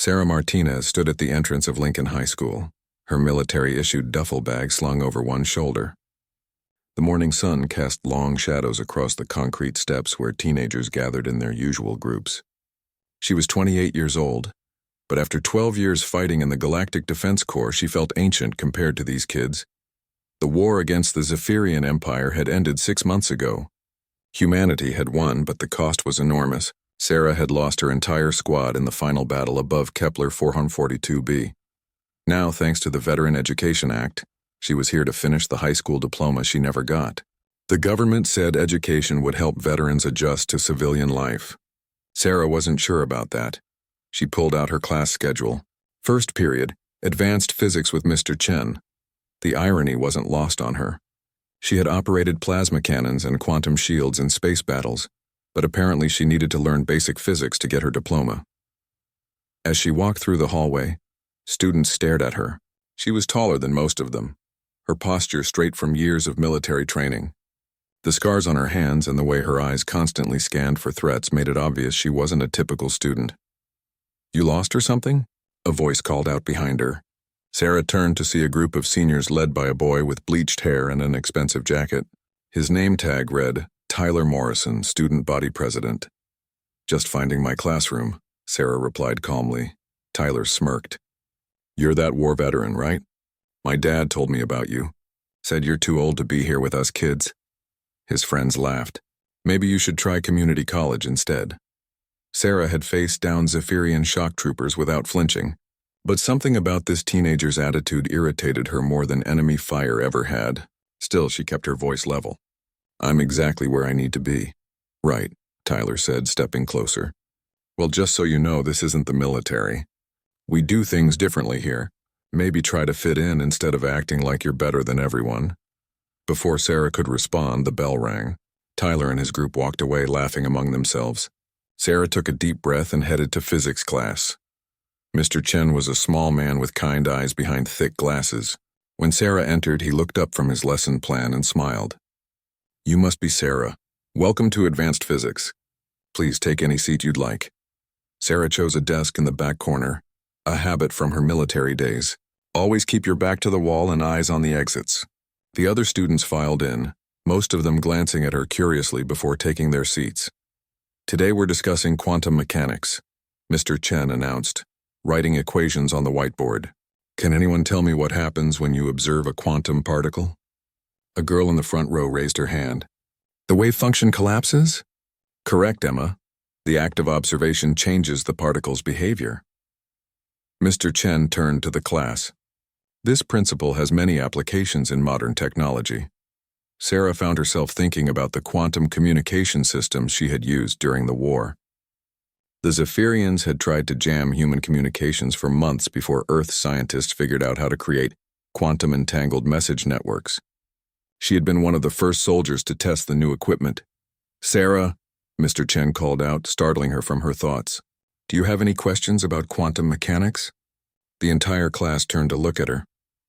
Sarah Martinez stood at the entrance of Lincoln High School, her military-issued duffel bag slung over one shoulder. The morning sun cast long shadows across the concrete steps where teenagers gathered in their usual groups. She was 28 years old, but after 12 years fighting in the Galactic Defense Corps, she felt ancient compared to these kids. The war against the Zephyrian Empire had ended 6 months ago. Humanity had won, but the cost was enormous. Sarah had lost her entire squad in the final battle above Kepler 442b. Now, thanks to the Veteran Education Act, she was here to finish the high school diploma she never got. The government said education would help veterans adjust to civilian life. Sarah wasn't sure about that. She pulled out her class schedule. First period, advanced physics with Mr. Chen. The irony wasn't lost on her. She had operated plasma cannons and quantum shields in space battles, but apparently she needed to learn basic physics to get her diploma. As she walked through the hallway, students stared at her. She was taller than most of them, her posture straight from years of military training. The scars on her hands and the way her eyes constantly scanned for threats made it obvious she wasn't a typical student. "You lost or something?" a voice called out behind her. Sarah turned to see a group of seniors led by a boy with bleached hair and an expensive jacket. His name tag read, Tyler Morrison, Student Body President. "Just finding my classroom," Sarah replied calmly. Tyler smirked. "You're that war veteran, right? My dad told me about you. Said you're too old to be here with us kids." His friends laughed. "Maybe you should try community college instead." Sarah had faced down Zephyrian shock troopers without flinching, but something about this teenager's attitude irritated her more than enemy fire ever had. Still, she kept her voice level. "I'm exactly where I need to be." "Right," Tyler said, stepping closer. "Well, just so you know, this isn't the military. We do things differently here. Maybe try to fit in instead of acting like you're better than everyone." Before Sarah could respond, the bell rang. Tyler and his group walked away, laughing among themselves. Sarah took a deep breath and headed to physics class. Mr. Chen was a small man with kind eyes behind thick glasses. When Sarah entered, he looked up from his lesson plan and smiled. "You must be Sarah. Welcome to Advanced Physics. Please take any seat you'd like." Sarah chose a desk in the back corner, a habit from her military days. Always keep your back to the wall and eyes on the exits. The other students filed in, most of them glancing at her curiously before taking their seats. "Today we're discussing quantum mechanics," Mr. Chen announced, writing equations on the whiteboard. "Can anyone tell me what happens when you observe a quantum particle?" A girl in the front row raised her hand. "The wave function collapses?" "Correct, Emma. The act of observation changes the particle's behavior." Mr. Chen turned to the class. "This principle has many applications in modern technology." Sarah found herself thinking about the quantum communication systems she had used during the war. The Zephyrians had tried to jam human communications for months before Earth scientists figured out how to create quantum-entangled message networks. She had been one of the first soldiers to test the new equipment. "Sarah," Mr. Chen called out, startling her from her thoughts. "Do you have any questions about quantum mechanics?" The entire class turned to look at her.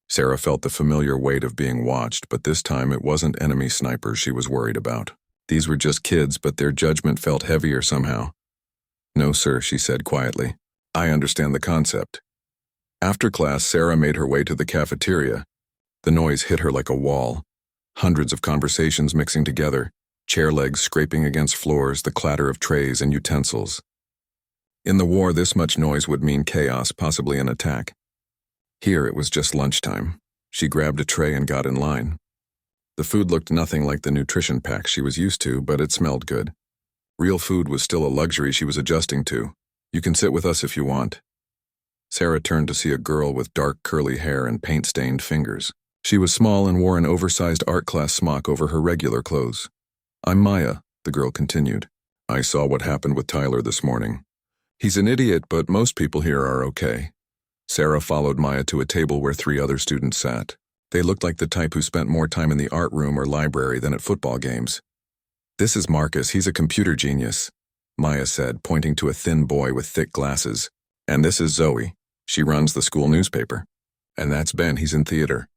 Sarah felt the familiar weight of being watched, but this time it wasn't enemy snipers she was worried about. These were just kids, but their judgment felt heavier somehow. "No, sir," she said quietly. "I understand the concept." After class, Sarah made her way to the cafeteria. The noise hit her like a wall. Hundreds of conversations mixing together, chair legs scraping against floors, the clatter of trays and utensils. In the war, this much noise would mean chaos, possibly an attack. Here, it was just lunchtime. She grabbed a tray and got in line. The food looked nothing like the nutrition packs she was used to, but it smelled good. Real food was still a luxury she was adjusting to. "You can sit with us if you want." Sarah turned to see a girl with dark curly hair and paint-stained fingers. She was small and wore an oversized art class smock over her regular clothes. "I'm Maya," the girl continued. "I saw what happened with Tyler this morning. He's an idiot, but most people here are okay." Sarah followed Maya to a table where 3 other students sat. They looked like the type who spent more time in the art room or library than at football games. "This is Marcus, he's a computer genius," Maya said, pointing to a thin boy with thick glasses. "And this is Zoe. She runs the school newspaper. And that's Ben, he's in theater."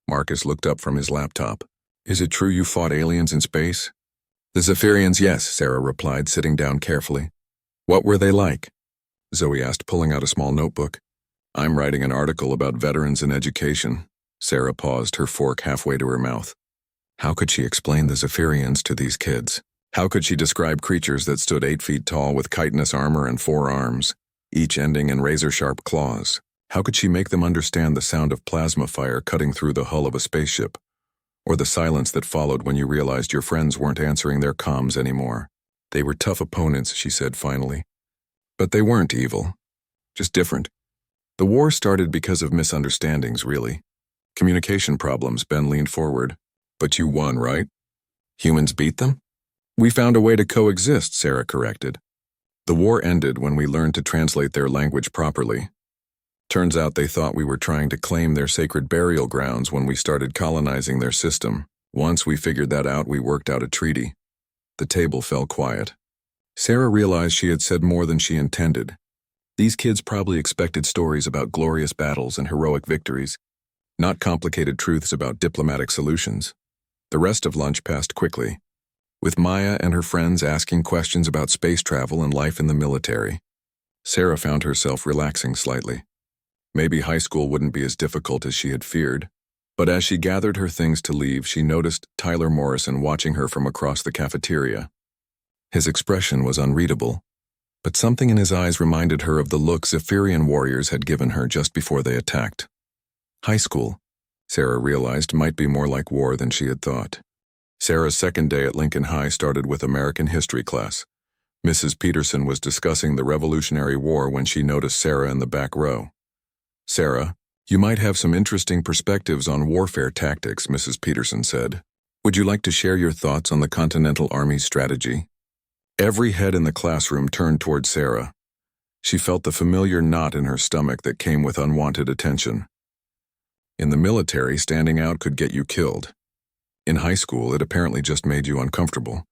Marcus looked up from his laptop. "Is it true you fought aliens in space?" "The Zephyrians, yes," Sarah replied, sitting down carefully. "What were they like?" Zoe asked, pulling out a small notebook. I'm writing an article about veterans in education. Sarah paused, her fork halfway to her mouth. How could she explain the Zephyrians to these kids? How could she describe creatures that stood 8 feet tall with chitinous armor and 4 arms, each ending in razor-sharp claws? How could she make them understand the sound of plasma fire cutting through the hull of a spaceship? Or the silence that followed when you realized your friends weren't answering their comms anymore? They were tough opponents, she said finally. But they weren't evil. Just different. The war started because of misunderstandings, really. Communication problems, Ben leaned forward. But you won, right? Humans beat them? We found a way to coexist, Sarah corrected. The war ended when we learned to translate their language properly. Turns out they thought we were trying to claim their sacred burial grounds when we started colonizing their system. Once we figured that out, we worked out a treaty. The table fell quiet. Sarah realized she had said more than she intended. These kids probably expected stories about glorious battles and heroic victories, not complicated truths about diplomatic solutions. The rest of lunch passed quickly, with Maya and her friends asking questions about space travel and life in the military. Sarah found herself relaxing slightly. Maybe high school wouldn't be as difficult as she had feared, but as she gathered her things to leave, she noticed Tyler Morrison watching her from across the cafeteria. His expression was unreadable, but something in his eyes reminded her of the look Zephyrian warriors had given her just before they attacked. High school, Sarah realized, might be more like war than she had thought. Sarah's second day at Lincoln High started with American history class. Mrs. Peterson was discussing the Revolutionary War when she noticed Sarah in the back row. Sarah, you might have some interesting perspectives on warfare tactics, Mrs. Peterson said. Would you like to share your thoughts on the Continental Army's strategy? Every head in the classroom turned toward Sarah. She felt the familiar knot in her stomach that came with unwanted attention. In the military, standing out could get you killed. In high school, it apparently just made you uncomfortable.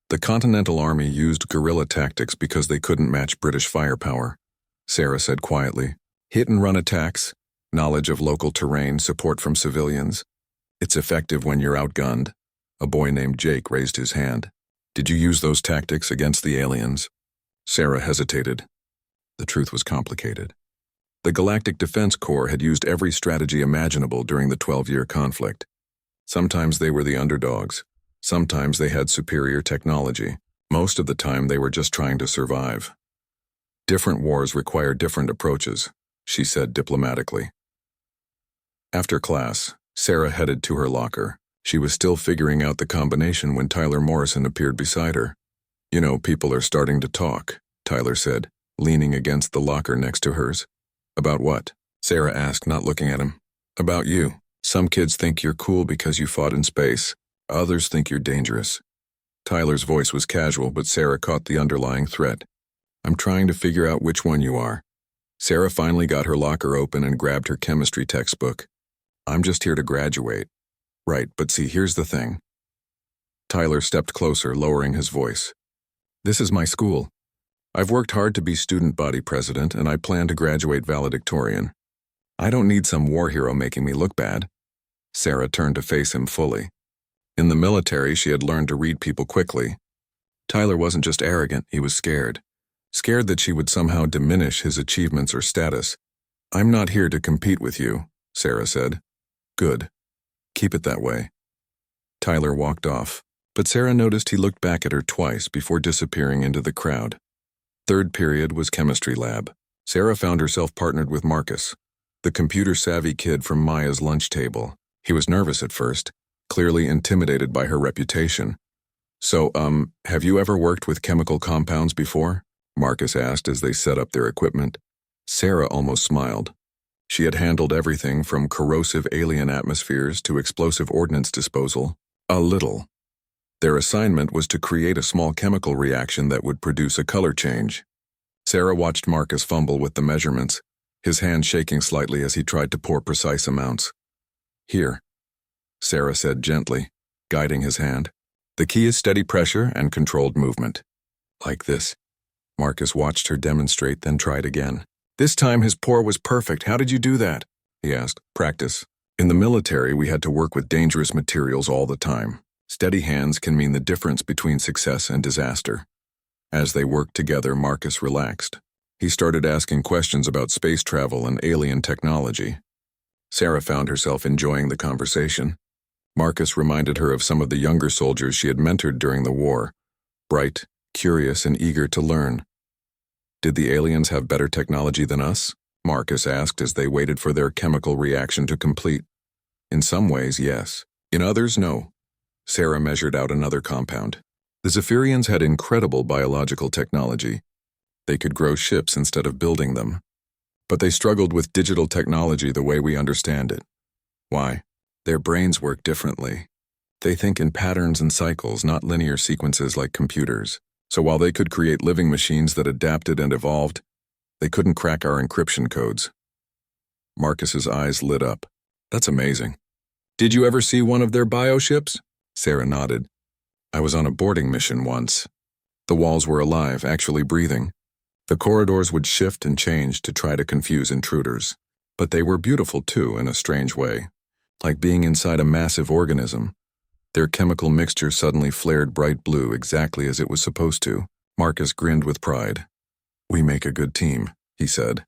The Continental Army used guerrilla tactics because they couldn't match British firepower, Sarah said quietly. Hit-and-run attacks, knowledge of local terrain, support from civilians. It's effective when you're outgunned. A boy named Jake raised his hand. Did you use those tactics against the aliens? Sarah hesitated. The truth was complicated. The Galactic Defense Corps had used every strategy imaginable during the 12-year conflict. Sometimes they were the underdogs. Sometimes they had superior technology. Most of the time they were just trying to survive. Different wars require different approaches, she said diplomatically. After class, Sarah headed to her locker. She was still figuring out the combination when Tyler Morrison appeared beside her. You know, people are starting to talk, Tyler said, leaning against the locker next to hers. About what? Sarah asked, not looking at him. About you. Some kids think you're cool because you fought in space. Others think you're dangerous. Tyler's voice was casual, but Sarah caught the underlying threat. I'm trying to figure out which one you are. Sarah finally got her locker open and grabbed her chemistry textbook. I'm just here to graduate. Right, but see, here's the thing. Tyler stepped closer, lowering his voice. This is my school. I've worked hard to be student body president, and I plan to graduate valedictorian. I don't need some war hero making me look bad. Sarah turned to face him fully. In the military, she had learned to read people quickly. Tyler wasn't just arrogant, he was scared. Scared that she would somehow diminish his achievements or status. I'm not here to compete with you, Sarah said. Good. Keep it that way. Tyler walked off, but Sarah noticed he looked back at her twice before disappearing into the crowd. Third period was chemistry lab. Sarah found herself partnered with Marcus, the computer-savvy kid from Maya's lunch table. He was nervous at first, clearly intimidated by her reputation. So, have you ever worked with chemical compounds before? Marcus asked as they set up their equipment. Sarah almost smiled. She had handled everything from corrosive alien atmospheres to explosive ordnance disposal. A little. Their assignment was to create a small chemical reaction that would produce a color change. Sarah watched Marcus fumble with the measurements, his hand shaking slightly as he tried to pour precise amounts. Here, Sarah said gently, guiding his hand. The key is steady pressure and controlled movement. Like this. Marcus watched her demonstrate, then tried again. This time his pour was perfect. How did you do that? He asked. Practice. In the military, we had to work with dangerous materials all the time. Steady hands can mean the difference between success and disaster. As they worked together, Marcus relaxed. He started asking questions about space travel and alien technology. Sarah found herself enjoying the conversation. Marcus reminded her of some of the younger soldiers she had mentored during the war, bright, curious, and eager to learn. Did the aliens have better technology than us? Marcus asked as they waited for their chemical reaction to complete. In some ways, yes. In others, no. Sarah measured out another compound. The Zephyrians had incredible biological technology. They could grow ships instead of building them. But they struggled with digital technology the way we understand it. Why? Their brains work differently. They think in patterns and cycles, not linear sequences like computers. So while they could create living machines that adapted and evolved, they couldn't crack our encryption codes. Marcus's eyes lit up. That's amazing. Did you ever see one of their bioships? Sarah nodded. I was on a boarding mission once. The walls were alive, actually breathing. The corridors would shift and change to try to confuse intruders. But they were beautiful too, in a strange way. Like being inside a massive organism. Their chemical mixture suddenly flared bright blue exactly as it was supposed to. Marcus grinned with pride. We make a good team, he said.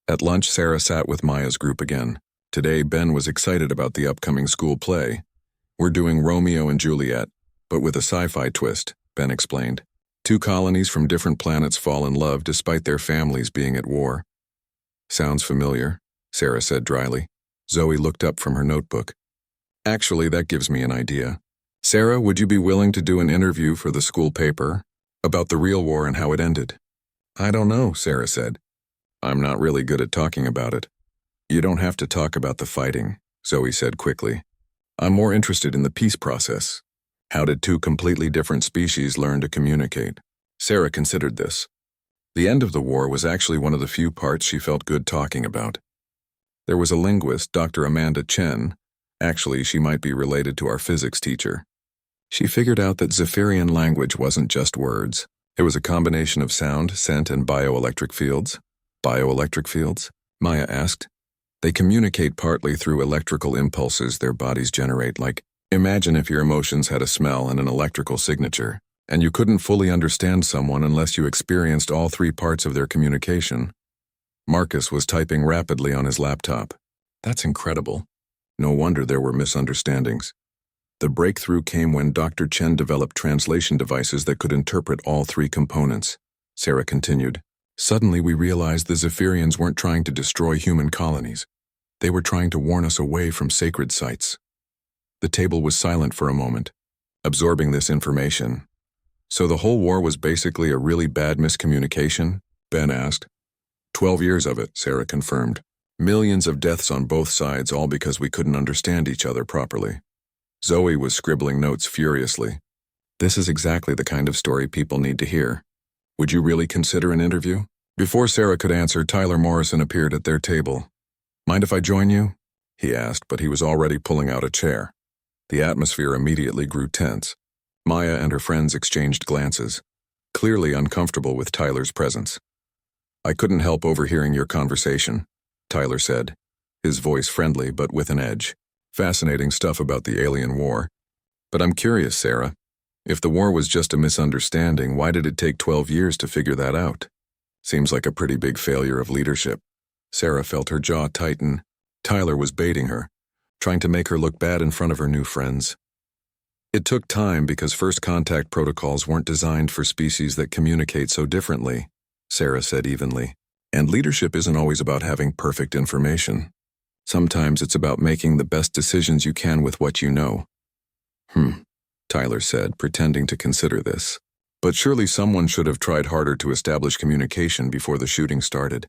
At lunch, Sarah sat with Maya's group again. Today, Ben was excited about the upcoming school play. We're doing Romeo and Juliet, but with a sci-fi twist, Ben explained. 2 colonies from different planets fall in love despite their families being at war. Sounds familiar, Sarah said dryly. Zoe looked up from her notebook. Actually, that gives me an idea. Sarah, would you be willing to do an interview for the school paper about the real war and how it ended? I don't know, Sarah said. I'm not really good at talking about it. You don't have to talk about the fighting, Zoe said quickly. I'm more interested in the peace process. How did 2 completely different species learn to communicate? Sarah considered this. The end of the war was actually one of the few parts she felt good talking about. There was a linguist, Dr. Amanda Chen. Actually, she might be related to our physics teacher. She figured out that Zephyrian language wasn't just words. It was a combination of sound, scent, and bioelectric fields. Bioelectric fields? Maya asked. They communicate partly through electrical impulses their bodies generate, like, imagine if your emotions had a smell and an electrical signature, and you couldn't fully understand someone unless you experienced all 3 parts of their communication. Marcus was typing rapidly on his laptop. That's incredible. No wonder there were misunderstandings. The breakthrough came when Dr. Chen developed translation devices that could interpret all 3 components. Sarah continued. Suddenly we realized the Zephyrians weren't trying to destroy human colonies. They were trying to warn us away from sacred sites. The table was silent for a moment, absorbing this information. So the whole war was basically a really bad miscommunication? Ben asked. 12 years of it, Sarah confirmed. Millions of deaths on both sides, all because we couldn't understand each other properly. Zoe was scribbling notes furiously. This is exactly the kind of story people need to hear. Would you really consider an interview? Before Sarah could answer, Tyler Morrison appeared at their table. Mind if I join you? He asked, but he was already pulling out a chair. The atmosphere immediately grew tense. Maya and her friends exchanged glances, clearly uncomfortable with Tyler's presence. I couldn't help overhearing your conversation, Tyler said, his voice friendly but with an edge. Fascinating stuff about the alien war. But I'm curious, Sarah. If the war was just a misunderstanding, why did it take 12 years to figure that out? Seems like a pretty big failure of leadership. Sarah felt her jaw tighten. Tyler was baiting her, trying to make her look bad in front of her new friends. It took time because first contact protocols weren't designed for species that communicate so differently, Sarah said evenly. And leadership isn't always about having perfect information. Sometimes it's about making the best decisions you can with what you know. Tyler said, pretending to consider this. But surely someone should have tried harder to establish communication before the shooting started.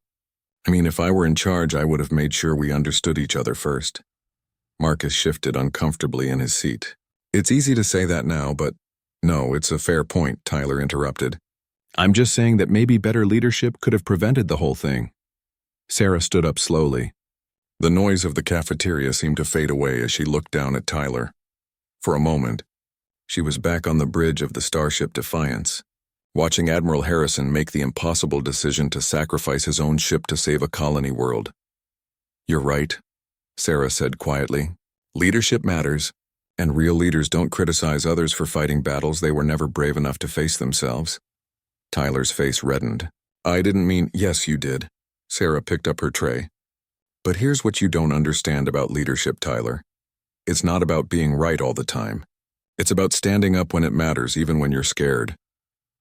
I mean, if I were in charge, I would have made sure we understood each other first. Marcus shifted uncomfortably in his seat. It's easy to say that now, but no, it's a fair point, Tyler interrupted. I'm just saying that maybe better leadership could have prevented the whole thing. Sarah stood up slowly. The noise of the cafeteria seemed to fade away as she looked down at Tyler. For a moment, she was back on the bridge of the starship Defiance, watching Admiral Harrison make the impossible decision to sacrifice his own ship to save a colony world. You're right, Sarah said quietly. Leadership matters, and real leaders don't criticize others for fighting battles they were never brave enough to face themselves. Tyler's face reddened. I didn't mean, yes, you did. Sarah picked up her tray. But here's what you don't understand about leadership, Tyler. It's not about being right all the time. It's about standing up when it matters, even when you're scared.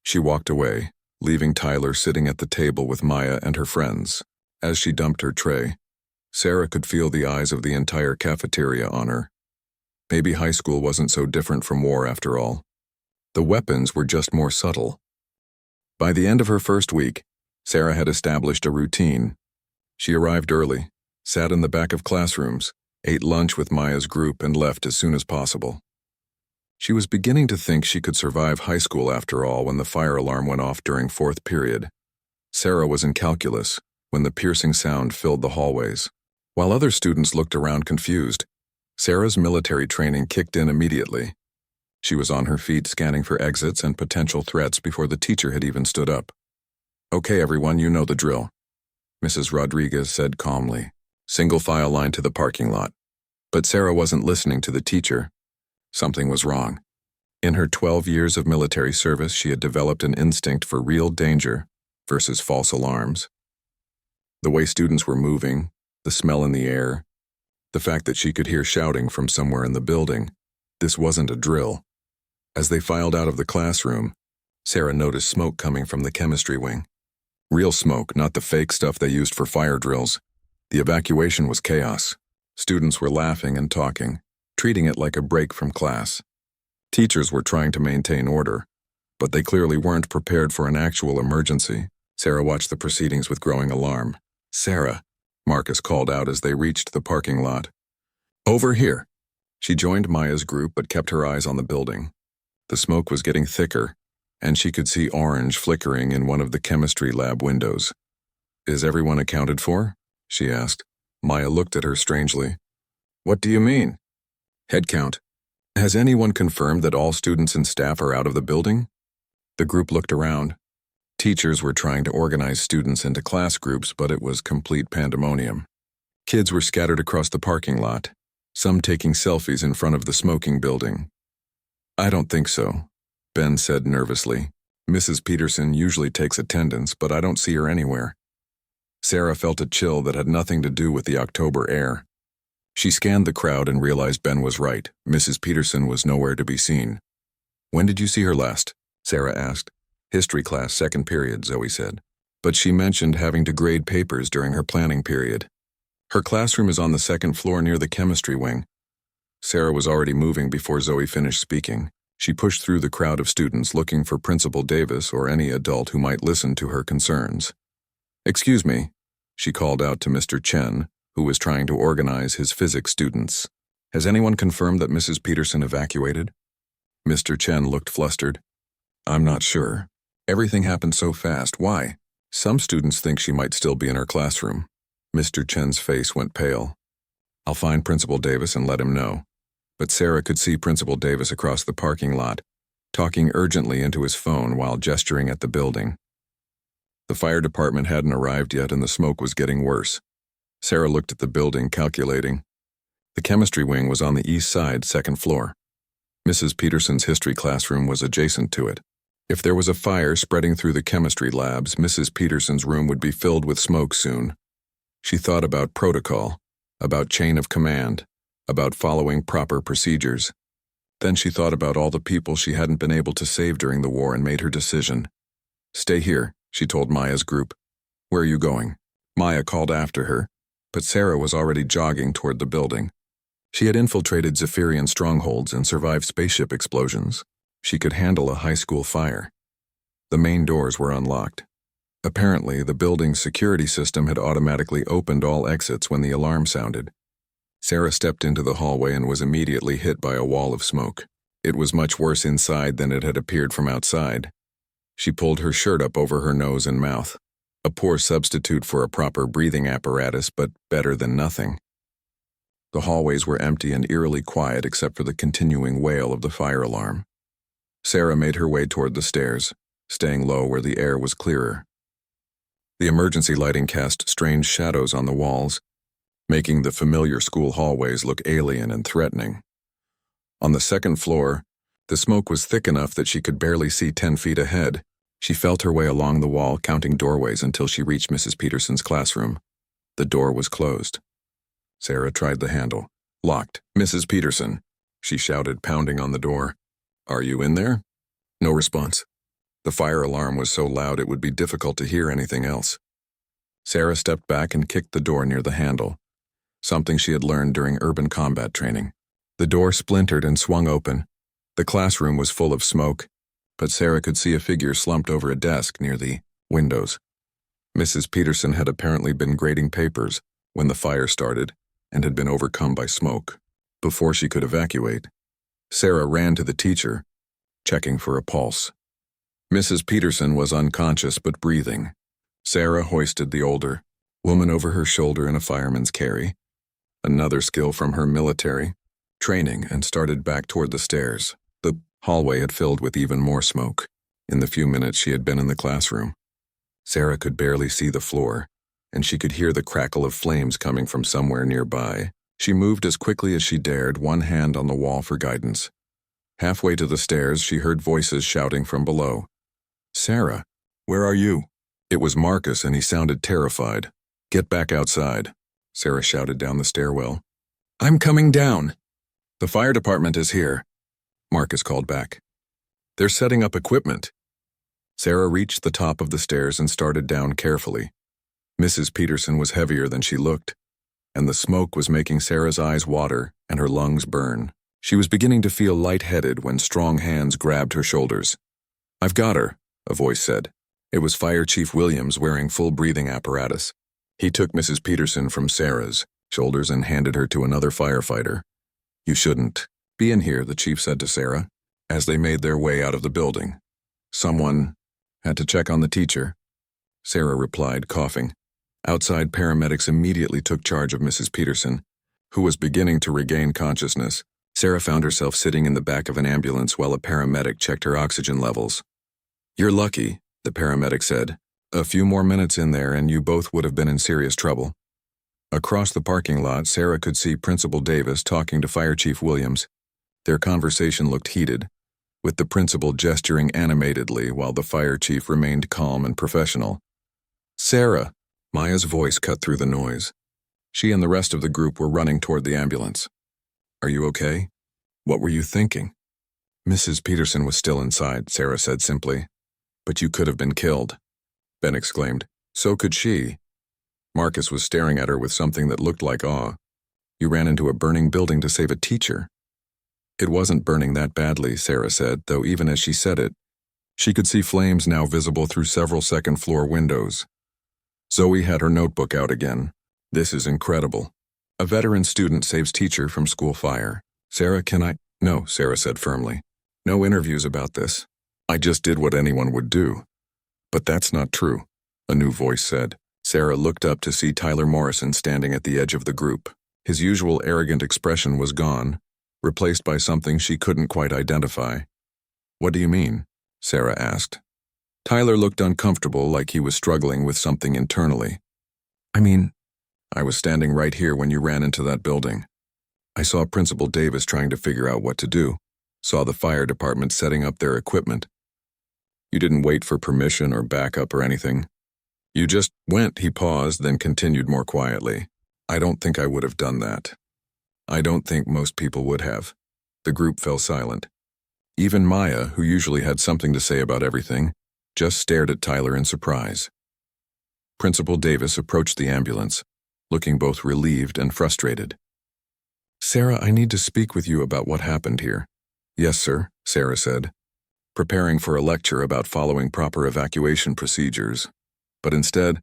She walked away, leaving Tyler sitting at the table with Maya and her friends. As she dumped her tray, Sarah could feel the eyes of the entire cafeteria on her. Maybe high school wasn't so different from war after all. The weapons were just more subtle. By the end of her first week, Sarah had established a routine. She arrived early, sat in the back of classrooms, ate lunch with Maya's group, and left as soon as possible. She was beginning to think she could survive high school after all when the fire alarm went off during fourth period. Sarah was in calculus when the piercing sound filled the hallways. While other students looked around confused, Sarah's military training kicked in immediately. She was on her feet scanning for exits and potential threats before the teacher had even stood up. "Okay, everyone, you know the drill," Mrs. Rodriguez said calmly. "Single file line to the parking lot." But Sarah wasn't listening to the teacher. Something was wrong. In her 12 years of military service, she had developed an instinct for real danger versus false alarms. The way students were moving, the smell in the air, the fact that she could hear shouting from somewhere in the building. This wasn't a drill. As they filed out of the classroom, Sarah noticed smoke coming from the chemistry wing. Real smoke, not the fake stuff they used for fire drills. The evacuation was chaos. Students were laughing and talking, treating it like a break from class. Teachers were trying to maintain order, but they clearly weren't prepared for an actual emergency. Sarah watched the proceedings with growing alarm. "Sarah," Marcus called out as they reached the parking lot. "Over here." She joined Maya's group but kept her eyes on the building. The smoke was getting thicker, and she could see orange flickering in one of the chemistry lab windows. "Is everyone accounted for?" she asked. Maya looked at her strangely. "What do you mean?" "Head count. Has anyone confirmed that all students and staff are out of the building?" The group looked around. Teachers were trying to organize students into class groups, but it was complete pandemonium. Kids were scattered across the parking lot, some taking selfies in front of the smoking building. "I don't think so," Ben said nervously. "Mrs. Peterson usually takes attendance, but I don't see her anywhere." Sarah felt a chill that had nothing to do with the October air. She scanned the crowd and realized Ben was right. Mrs. Peterson was nowhere to be seen. "When did you see her last?" Sarah asked. "History class, second period," Zoe said. "But she mentioned having to grade papers during her planning period." "Her classroom is on the second floor near the chemistry wing." Sarah was already moving before Zoe finished speaking. She pushed through the crowd of students looking for Principal Davis or any adult who might listen to her concerns. "Excuse me," she called out to Mr. Chen, who was trying to organize his physics students. "Has anyone confirmed that Mrs. Peterson evacuated?" Mr. Chen looked flustered. "I'm not sure. Everything happened so fast. Why? Some students think she might still be in her classroom." Mr. Chen's face went pale. "I'll find Principal Davis and let him know." But Sarah could see Principal Davis across the parking lot, talking urgently into his phone while gesturing at the building. The fire department hadn't arrived yet and the smoke was getting worse. Sarah looked at the building, calculating. The chemistry wing was on the east side, second floor. Mrs. Peterson's history classroom was adjacent to it. If there was a fire spreading through the chemistry labs, Mrs. Peterson's room would be filled with smoke soon. She thought about protocol, about chain of command, about following proper procedures. Then she thought about all the people she hadn't been able to save during the war and made her decision. "Stay here," she told Maya's group. "Where are you going?" Maya called after her, but Sarah was already jogging toward the building. She had infiltrated Zephyrian strongholds and survived spaceship explosions. She could handle a high school fire. The main doors were unlocked. Apparently, the building's security system had automatically opened all exits when the alarm sounded. Sarah stepped into the hallway and was immediately hit by a wall of smoke. It was much worse inside than it had appeared from outside. She pulled her shirt up over her nose and mouth. A poor substitute for a proper breathing apparatus, but better than nothing. The hallways were empty and eerily quiet except for the continuing wail of the fire alarm. Sarah made her way toward the stairs, staying low where the air was clearer. The emergency lighting cast strange shadows on the walls, making the familiar school hallways look alien and threatening. On the second floor, the smoke was thick enough that she could barely see 10 feet ahead. She felt her way along the wall, counting doorways until she reached Mrs. Peterson's classroom. The door was closed. Sarah tried the handle. Locked. "Mrs. Peterson," she shouted, pounding on the door. "Are you in there?" No response. The fire alarm was so loud it would be difficult to hear anything else. Sarah stepped back and kicked the door near the handle, something she had learned during urban combat training. The door splintered and swung open. The classroom was full of smoke, but Sarah could see a figure slumped over a desk near the windows. Mrs. Peterson had apparently been grading papers when the fire started and had been overcome by smoke. Before she could evacuate, Sarah ran to the teacher, checking for a pulse. Mrs. Peterson was unconscious but breathing. Sarah hoisted the older woman over her shoulder in a fireman's carry, another skill from her military training, and started back toward the stairs. The hallway had filled with even more smoke in the few minutes she had been in the classroom. Sarah could barely see the floor, and she could hear the crackle of flames coming from somewhere nearby. She moved as quickly as she dared, one hand on the wall for guidance. Halfway to the stairs, she heard voices shouting from below. "Sarah, where are you?" It was Marcus, and he sounded terrified. "Get back outside," Sarah shouted down the stairwell. "I'm coming down." "The fire department is here," Marcus called back. "They're setting up equipment." Sarah reached the top of the stairs and started down carefully. Mrs. Peterson was heavier than she looked, and the smoke was making Sarah's eyes water and her lungs burn. She was beginning to feel lightheaded when strong hands grabbed her shoulders. "I've got her," a voice said. It was Fire Chief Williams wearing full breathing apparatus. He took Mrs. Peterson from Sarah's shoulders and handed her to another firefighter. "You shouldn't be in here," the chief said to Sarah, as they made their way out of the building. "Someone had to check on the teacher," Sarah replied, coughing. Outside, paramedics immediately took charge of Mrs. Peterson, who was beginning to regain consciousness. Sarah found herself sitting in the back of an ambulance while a paramedic checked her oxygen levels. "You're lucky," the paramedic said. "A few more minutes in there and you both would have been in serious trouble." Across the parking lot, Sarah could see Principal Davis talking to Fire Chief Williams. Their conversation looked heated, with the principal gesturing animatedly while the fire chief remained calm and professional. "Sarah," Maya's voice cut through the noise. She and the rest of the group were running toward the ambulance. "Are you okay? What were you thinking?" "Mrs. Peterson was still inside," Sarah said simply. "But you could have been killed," Ben exclaimed. "So could she." Marcus was staring at her with something that looked like awe. "You ran into a burning building to save a teacher." "It wasn't burning that badly," Sarah said, though even as she said it, she could see flames now visible through several second-floor windows. Zoe had her notebook out again. "This is incredible. A veteran student saves teacher from school fire. Sarah, can I—" "No," Sarah said firmly. "No interviews about this. I just did what anyone would do." "But that's not true," a new voice said. Sarah looked up to see Tyler Morrison standing at the edge of the group. His usual arrogant expression was gone, replaced by something she couldn't quite identify. "What do you mean?" Sarah asked. Tyler looked uncomfortable, like he was struggling with something internally. I was standing right here when you ran into that building. I saw Principal Davis trying to figure out what to do, saw the fire department setting up their equipment. You didn't wait for permission or backup or anything. You just went." He paused, then continued more quietly. "I don't think I would have done that. I don't think most people would have." The group fell silent. Even Maya, who usually had something to say about everything, just stared at Tyler in surprise. Principal Davis approached the ambulance, looking both relieved and frustrated. "Sarah, I need to speak with you about what happened here." "Yes, sir," Sarah said, preparing for a lecture about following proper evacuation procedures. But instead,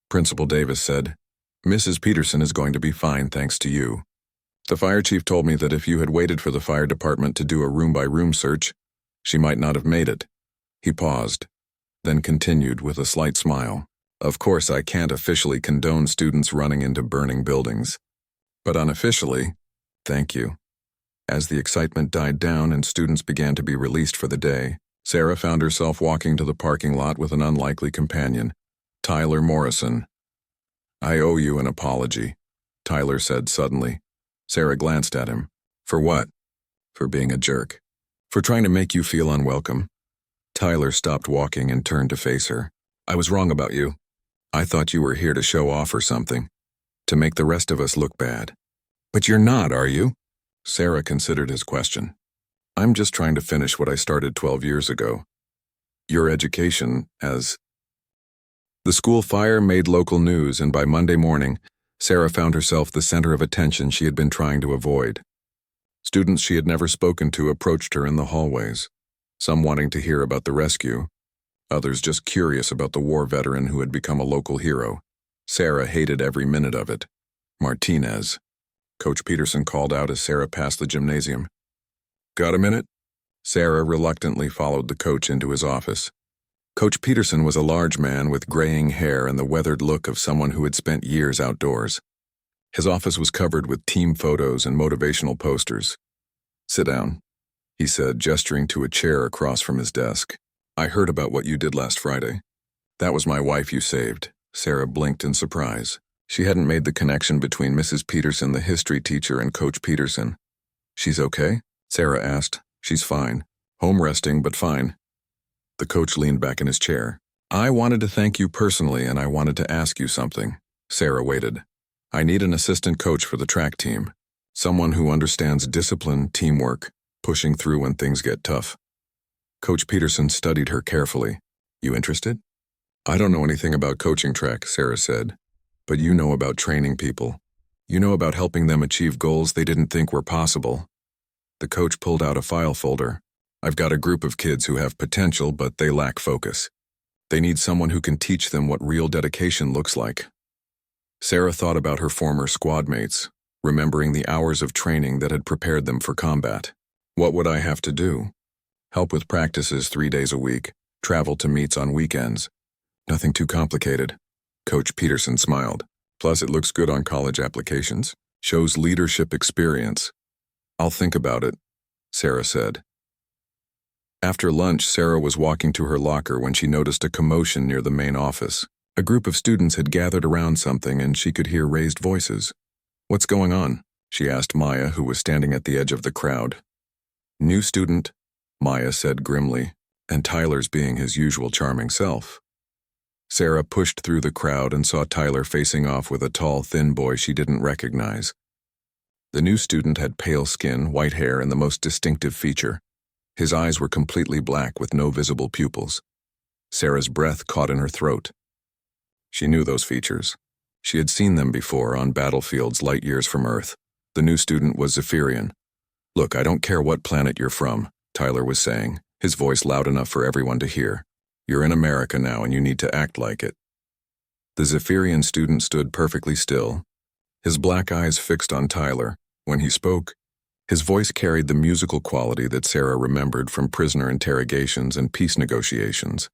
Principal Davis said, "Mrs. Peterson is going to be fine thanks to you. The fire chief told me that if you had waited for the fire department to do a room-by-room search, she might not have made it." He paused, then continued with a slight smile. "Of course, I can't officially condone students running into burning buildings. But unofficially, thank you." As the excitement died down and students began to be released for the day, Sarah found herself walking to the parking lot with an unlikely companion, Tyler Morrison. "I owe you an apology," Tyler said suddenly. Sarah glanced at him. "For what?" "For being a jerk. For trying to make you feel unwelcome. Tyler stopped walking and turned to face her. I was wrong about you. I thought you were here to show off or something, to make the rest of us look bad. But you're not, are you? Sarah considered his question. I'm just trying to finish what I started 12 years ago. Your education as... The school fire made local news, and by Monday morning, Sarah found herself the center of attention she had been trying to avoid. Students she had never spoken to approached her in the hallways, some wanting to hear about the rescue, others just curious about the war veteran who had become a local hero. Sarah hated every minute of it. Martinez. Coach Peterson called out as Sarah passed the gymnasium. Got a minute? Sarah reluctantly followed the coach into his office. Coach Peterson was a large man with graying hair and the weathered look of someone who had spent years outdoors. His office was covered with team photos and motivational posters. Sit down, he said, gesturing to a chair across from his desk. I heard about what you did last Friday. That was my wife you saved. Sarah blinked in surprise. She hadn't made the connection between Mrs. Peterson, the history teacher, and Coach Peterson. She's okay? Sarah asked. She's fine. Home resting, but fine. The coach leaned back in his chair. I wanted to thank you personally, and I wanted to ask you something. Sarah waited. I need an assistant coach for the track team. Someone who understands discipline, teamwork, pushing through when things get tough. Coach Peterson studied her carefully. You interested? I don't know anything about coaching track, Sarah said. But you know about training people. You know about helping them achieve goals they didn't think were possible. The coach pulled out a file folder. I've got a group of kids who have potential, but they lack focus. They need someone who can teach them what real dedication looks like. Sarah thought about her former squad mates, remembering the hours of training that had prepared them for combat. What would I have to do? Help with practices 3 days a week, travel to meets on weekends. Nothing too complicated. Coach Peterson smiled. Plus, it looks good on college applications. Shows leadership experience. I'll think about it, Sarah said. After lunch, Sarah was walking to her locker when she noticed a commotion near the main office. A group of students had gathered around something and she could hear raised voices. What's going on? She asked Maya, who was standing at the edge of the crowd. New student, Maya said grimly, and Tyler's being his usual charming self. Sarah pushed through the crowd and saw Tyler facing off with a tall, thin boy she didn't recognize. The new student had pale skin, white hair, and the most distinctive feature. His eyes were completely black with no visible pupils. Sarah's breath caught in her throat. She knew those features. She had seen them before on battlefields light years from Earth. The new student was Zephyrian. Look, I don't care what planet you're from, Tyler was saying, his voice loud enough for everyone to hear. You're in America now and you need to act like it. The Zephyrian student stood perfectly still, his black eyes fixed on Tyler. When he spoke, his voice carried the musical quality that Sarah remembered from prisoner interrogations and peace negotiations.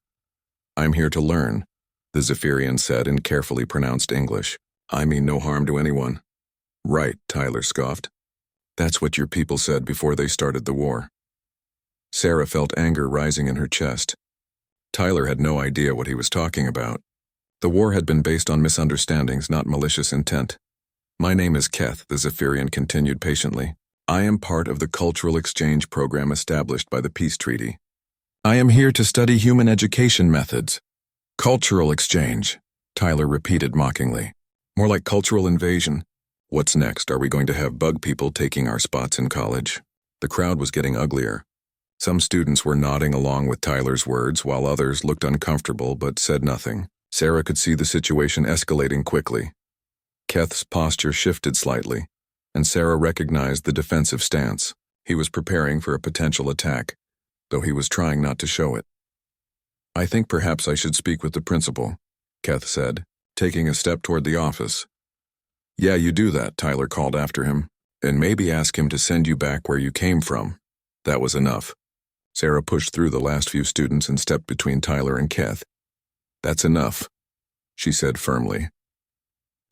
I'm here to learn, the Zephyrian said in carefully pronounced English. I mean no harm to anyone. Right, Tyler scoffed. That's what your people said before they started the war. Sarah felt anger rising in her chest. Tyler had no idea what he was talking about. The war had been based on misunderstandings, not malicious intent. My name is Keth, the Zephyrian continued patiently. I am part of the cultural exchange program established by the peace treaty. I am here to study human education methods. Cultural exchange, Tyler repeated mockingly. More like cultural invasion. What's next? Are we going to have bug people taking our spots in college? The crowd was getting uglier. Some students were nodding along with Tyler's words, while others looked uncomfortable but said nothing. Sarah could see the situation escalating quickly. Keth's posture shifted slightly, and Sarah recognized the defensive stance. He was preparing for a potential attack, though he was trying not to show it. I think perhaps I should speak with the principal, Keth said, taking a step toward the office. Yeah, you do that, Tyler called after him, and maybe ask him to send you back where you came from. That was enough. Sarah pushed through the last few students and stepped between Tyler and Keth. That's enough, she said firmly.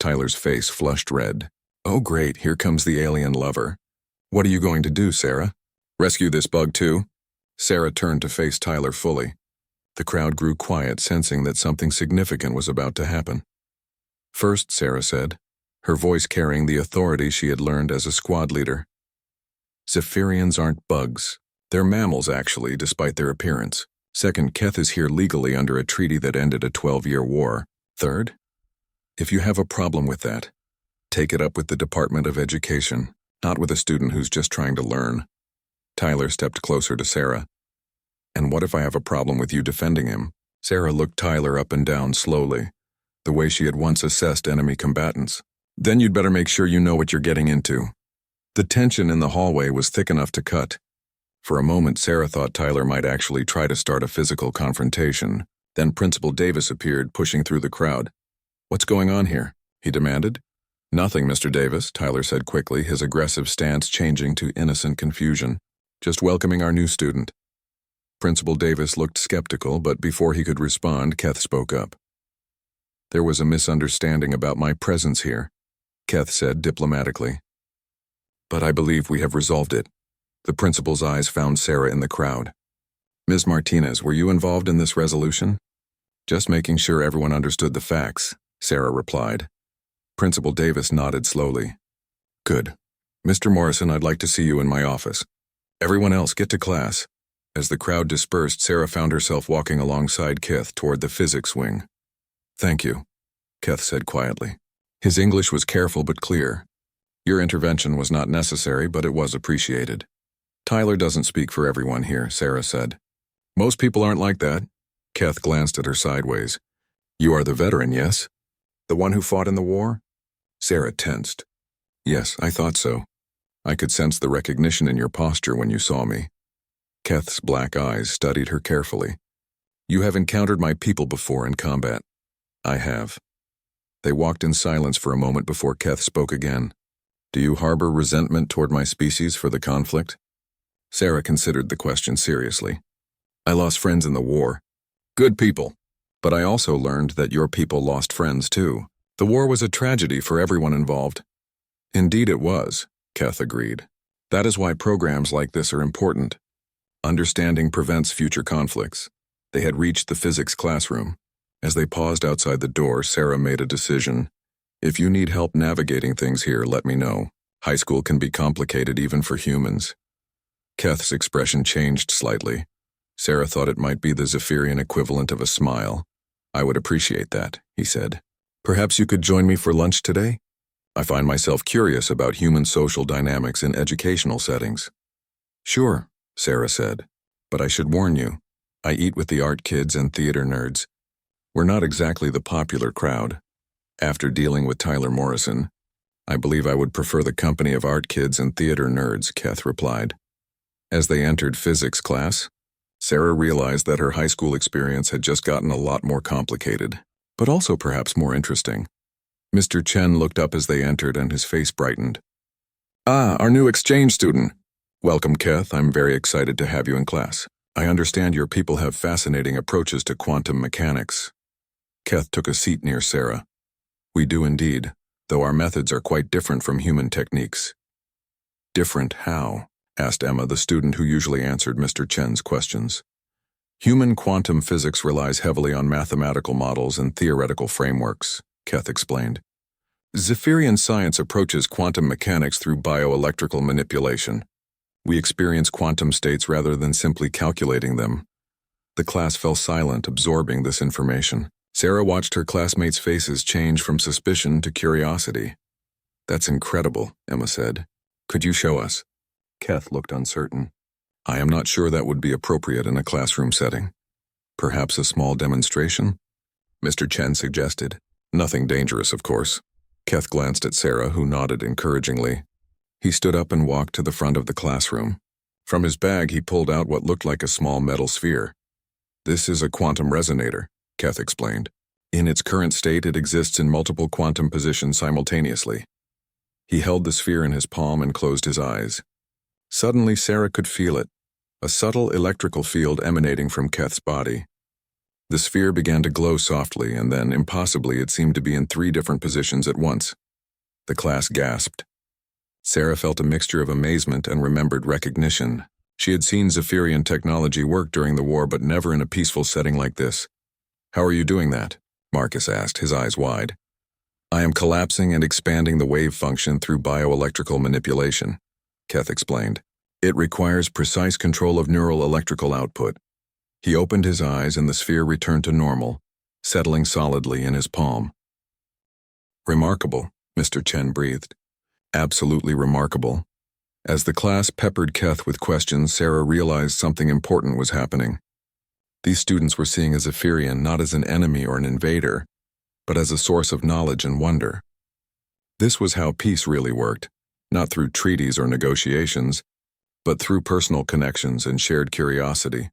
Tyler's face flushed red. Oh great, here comes the alien lover. What are you going to do, Sarah? Rescue this bug too? Sarah turned to face Tyler fully. The crowd grew quiet, sensing that something significant was about to happen. First, Sarah said, her voice carrying the authority she had learned as a squad leader. Zephyrians aren't bugs. They're mammals, actually, despite their appearance. Second, Keth is here legally under a treaty that ended a 12-year war. Third, if you have a problem with that, take it up with the Department of Education, not with a student who's just trying to learn. Tyler stepped closer to Sarah. And what if I have a problem with you defending him? Sarah looked Tyler up and down slowly, the way she had once assessed enemy combatants. Then you'd better make sure you know what you're getting into. The tension in the hallway was thick enough to cut. For a moment, Sarah thought Tyler might actually try to start a physical confrontation. Then Principal Davis appeared, pushing through the crowd. "What's going on here?" he demanded. "Nothing, Mr. Davis," Tyler said quickly, his aggressive stance changing to innocent confusion. "Just welcoming our new student." Principal Davis looked skeptical, but before he could respond, Keth spoke up. "There was a misunderstanding about my presence here," Keth said diplomatically. "But I believe we have resolved it." The principal's eyes found Sarah in the crowd. "Ms. Martinez, were you involved in this resolution?" "Just making sure everyone understood the facts," Sarah replied. Principal Davis nodded slowly. "Good. Mr. Morrison, I'd like to see you in my office. Everyone else, get to class." As the crowd dispersed, Sarah found herself walking alongside Keth toward the physics wing. "Thank you," Keth said quietly. His English was careful but clear. "Your intervention was not necessary, but it was appreciated." "Tyler doesn't speak for everyone here," Sarah said. "Most people aren't like that." Keth glanced at her sideways. "You are the veteran, yes? The one who fought in the war?" Sarah tensed. "Yes, I thought so. I could sense the recognition in your posture when you saw me." Keth's black eyes studied her carefully. "You have encountered my people before in combat." "I have." They walked in silence for a moment before Keth spoke again. "Do you harbor resentment toward my species for the conflict?" Sarah considered the question seriously. "I lost friends in the war. Good people. But I also learned that your people lost friends too. The war was a tragedy for everyone involved." "Indeed it was," Keth agreed. "That is why programs like this are important. Understanding prevents future conflicts." They had reached the physics classroom. As they paused outside the door, Sarah made a decision. "If you need help navigating things here, let me know. High school can be complicated even for humans." Keth's expression changed slightly. Sarah thought it might be the Zephyrian equivalent of a smile. "I would appreciate that," he said. "Perhaps you could join me for lunch today? I find myself curious about human social dynamics in educational settings." "Sure," Sarah said. "But I should warn you, I eat with the art kids and theater nerds. We're not exactly the popular crowd. After dealing with Tyler Morrison, I believe I would prefer the company of art kids and theater nerds," Keth replied. As they entered physics class, Sarah realized that her high school experience had just gotten a lot more complicated, but also perhaps more interesting. Mr. Chen looked up as they entered and his face brightened. "Ah, our new exchange student. Welcome, Keth. I'm very excited to have you in class. I understand your people have fascinating approaches to quantum mechanics." Keth took a seat near Sarah. "We do indeed, though our methods are quite different from human techniques." "Different how?" asked Emma, the student who usually answered Mr. Chen's questions. "Human quantum physics relies heavily on mathematical models and theoretical frameworks," Keth explained. "Zephyrian science approaches quantum mechanics through bioelectrical manipulation. We experience quantum states rather than simply calculating them." The class fell silent, absorbing this information. Sarah watched her classmates' faces change from suspicion to curiosity. "That's incredible," Emma said. "Could you show us?" Keth looked uncertain. "I am not sure that would be appropriate in a classroom setting. Perhaps a small demonstration?" Mr. Chen suggested. "Nothing dangerous, of course." Keth glanced at Sarah, who nodded encouragingly. He stood up and walked to the front of the classroom. From his bag, he pulled out what looked like a small metal sphere. "This is a quantum resonator," Keth explained. "In its current state, it exists in multiple quantum positions simultaneously." He held the sphere in his palm and closed his eyes. Suddenly, Sarah could feel it, a subtle electrical field emanating from Keth's body. The sphere began to glow softly, and then, impossibly, it seemed to be in 3 different positions at once. The class gasped. Sarah felt a mixture of amazement and remembered recognition. She had seen Zephyrian technology work during the war, but never in a peaceful setting like this. "How are you doing that?" Marcus asked, his eyes wide. "I am collapsing and expanding the wave function through bioelectrical manipulation," Keth explained. "It requires precise control of neural electrical output." He opened his eyes and the sphere returned to normal, settling solidly in his palm. "Remarkable," Mr. Chen breathed. "Absolutely remarkable." As the class peppered Keth with questions, Sarah realized something important was happening. These students were seeing a Zephyrian not as an enemy or an invader, but as a source of knowledge and wonder. This was how peace really worked, not through treaties or negotiations, but through personal connections and shared curiosity.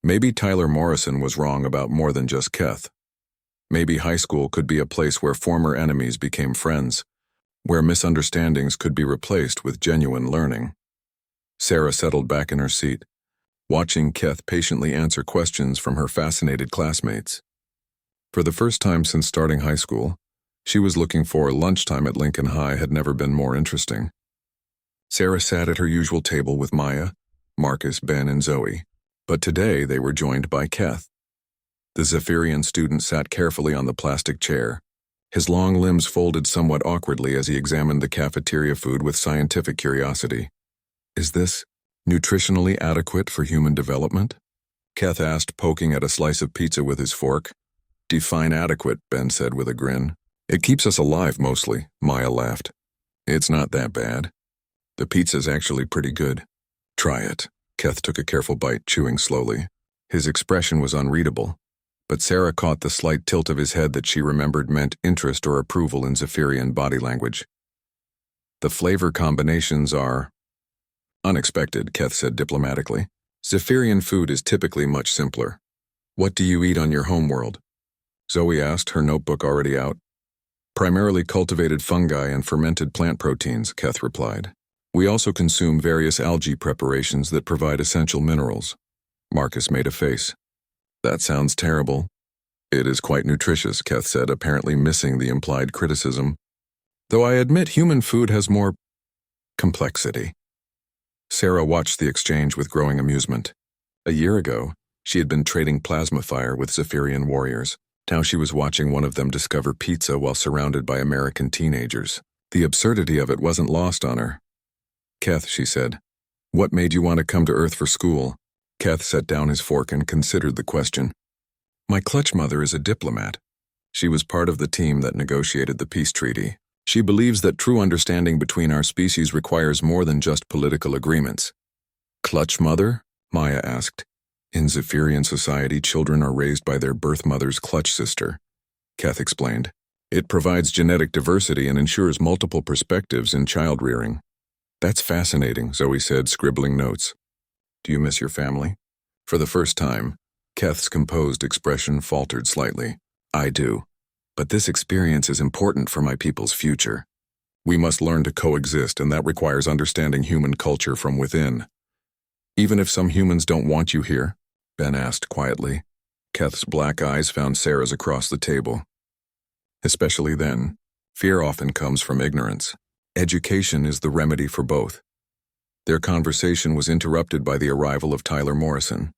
Maybe Tyler Morrison was wrong about more than just Keth. Maybe high school could be a place where former enemies became friends, where misunderstandings could be replaced with genuine learning. Sarah settled back in her seat, watching Keth patiently answer questions from her fascinated classmates. For the first time since starting high school, she was looking for lunchtime at Lincoln High had never been more interesting. Sarah sat at her usual table with Maya, Marcus, Ben, and Zoe, but today they were joined by Keth. The Zephyrian student sat carefully on the plastic chair, his long limbs folded somewhat awkwardly as he examined the cafeteria food with scientific curiosity. "Is this nutritionally adequate for human development?" Keth asked, poking at a slice of pizza with his fork. "Define adequate," Ben said with a grin. "It keeps us alive mostly," Maya laughed. "It's not that bad. The pizza's actually pretty good. Try it." Keth took a careful bite, chewing slowly. His expression was unreadable, but Sarah caught the slight tilt of his head that she remembered meant interest or approval in Zephyrian body language. "The flavor combinations are unexpected," Keth said diplomatically. "Zephyrian food is typically much simpler." "What do you eat on your homeworld?" Zoe asked, her notebook already out. "Primarily cultivated fungi and fermented plant proteins," Keth replied. "We also consume various algae preparations that provide essential minerals." Marcus made a face. "That sounds terrible." "It is quite nutritious," Keth said, apparently missing the implied criticism. "Though I admit human food has more complexity." Sarah watched the exchange with growing amusement. A year ago, she had been trading plasma fire with Zephyrian warriors. Now she was watching one of them discover pizza while surrounded by American teenagers. The absurdity of it wasn't lost on her. "Keth," she said, "what made you want to come to Earth for school?" Keth set down his fork and considered the question. "My clutch mother is a diplomat. She was part of the team that negotiated the peace treaty. She believes that true understanding between our species requires more than just political agreements." "Clutch mother?" Maya asked. "In Zephyrian society, children are raised by their birth mother's clutch sister," Keth explained. "It provides genetic diversity and ensures multiple perspectives in child rearing." "That's fascinating," Zoe said, scribbling notes. "Do you miss your family?" For the first time, Keth's composed expression faltered slightly. "I do. But this experience is important for my people's future. We must learn to coexist, and that requires understanding human culture from within." "Even if some humans don't want you here?" Ben asked quietly. Keth's black eyes found Sarah's across the table. "Especially then. Fear often comes from ignorance. Education is the remedy for both." Their conversation was interrupted by the arrival of Tyler Morrison.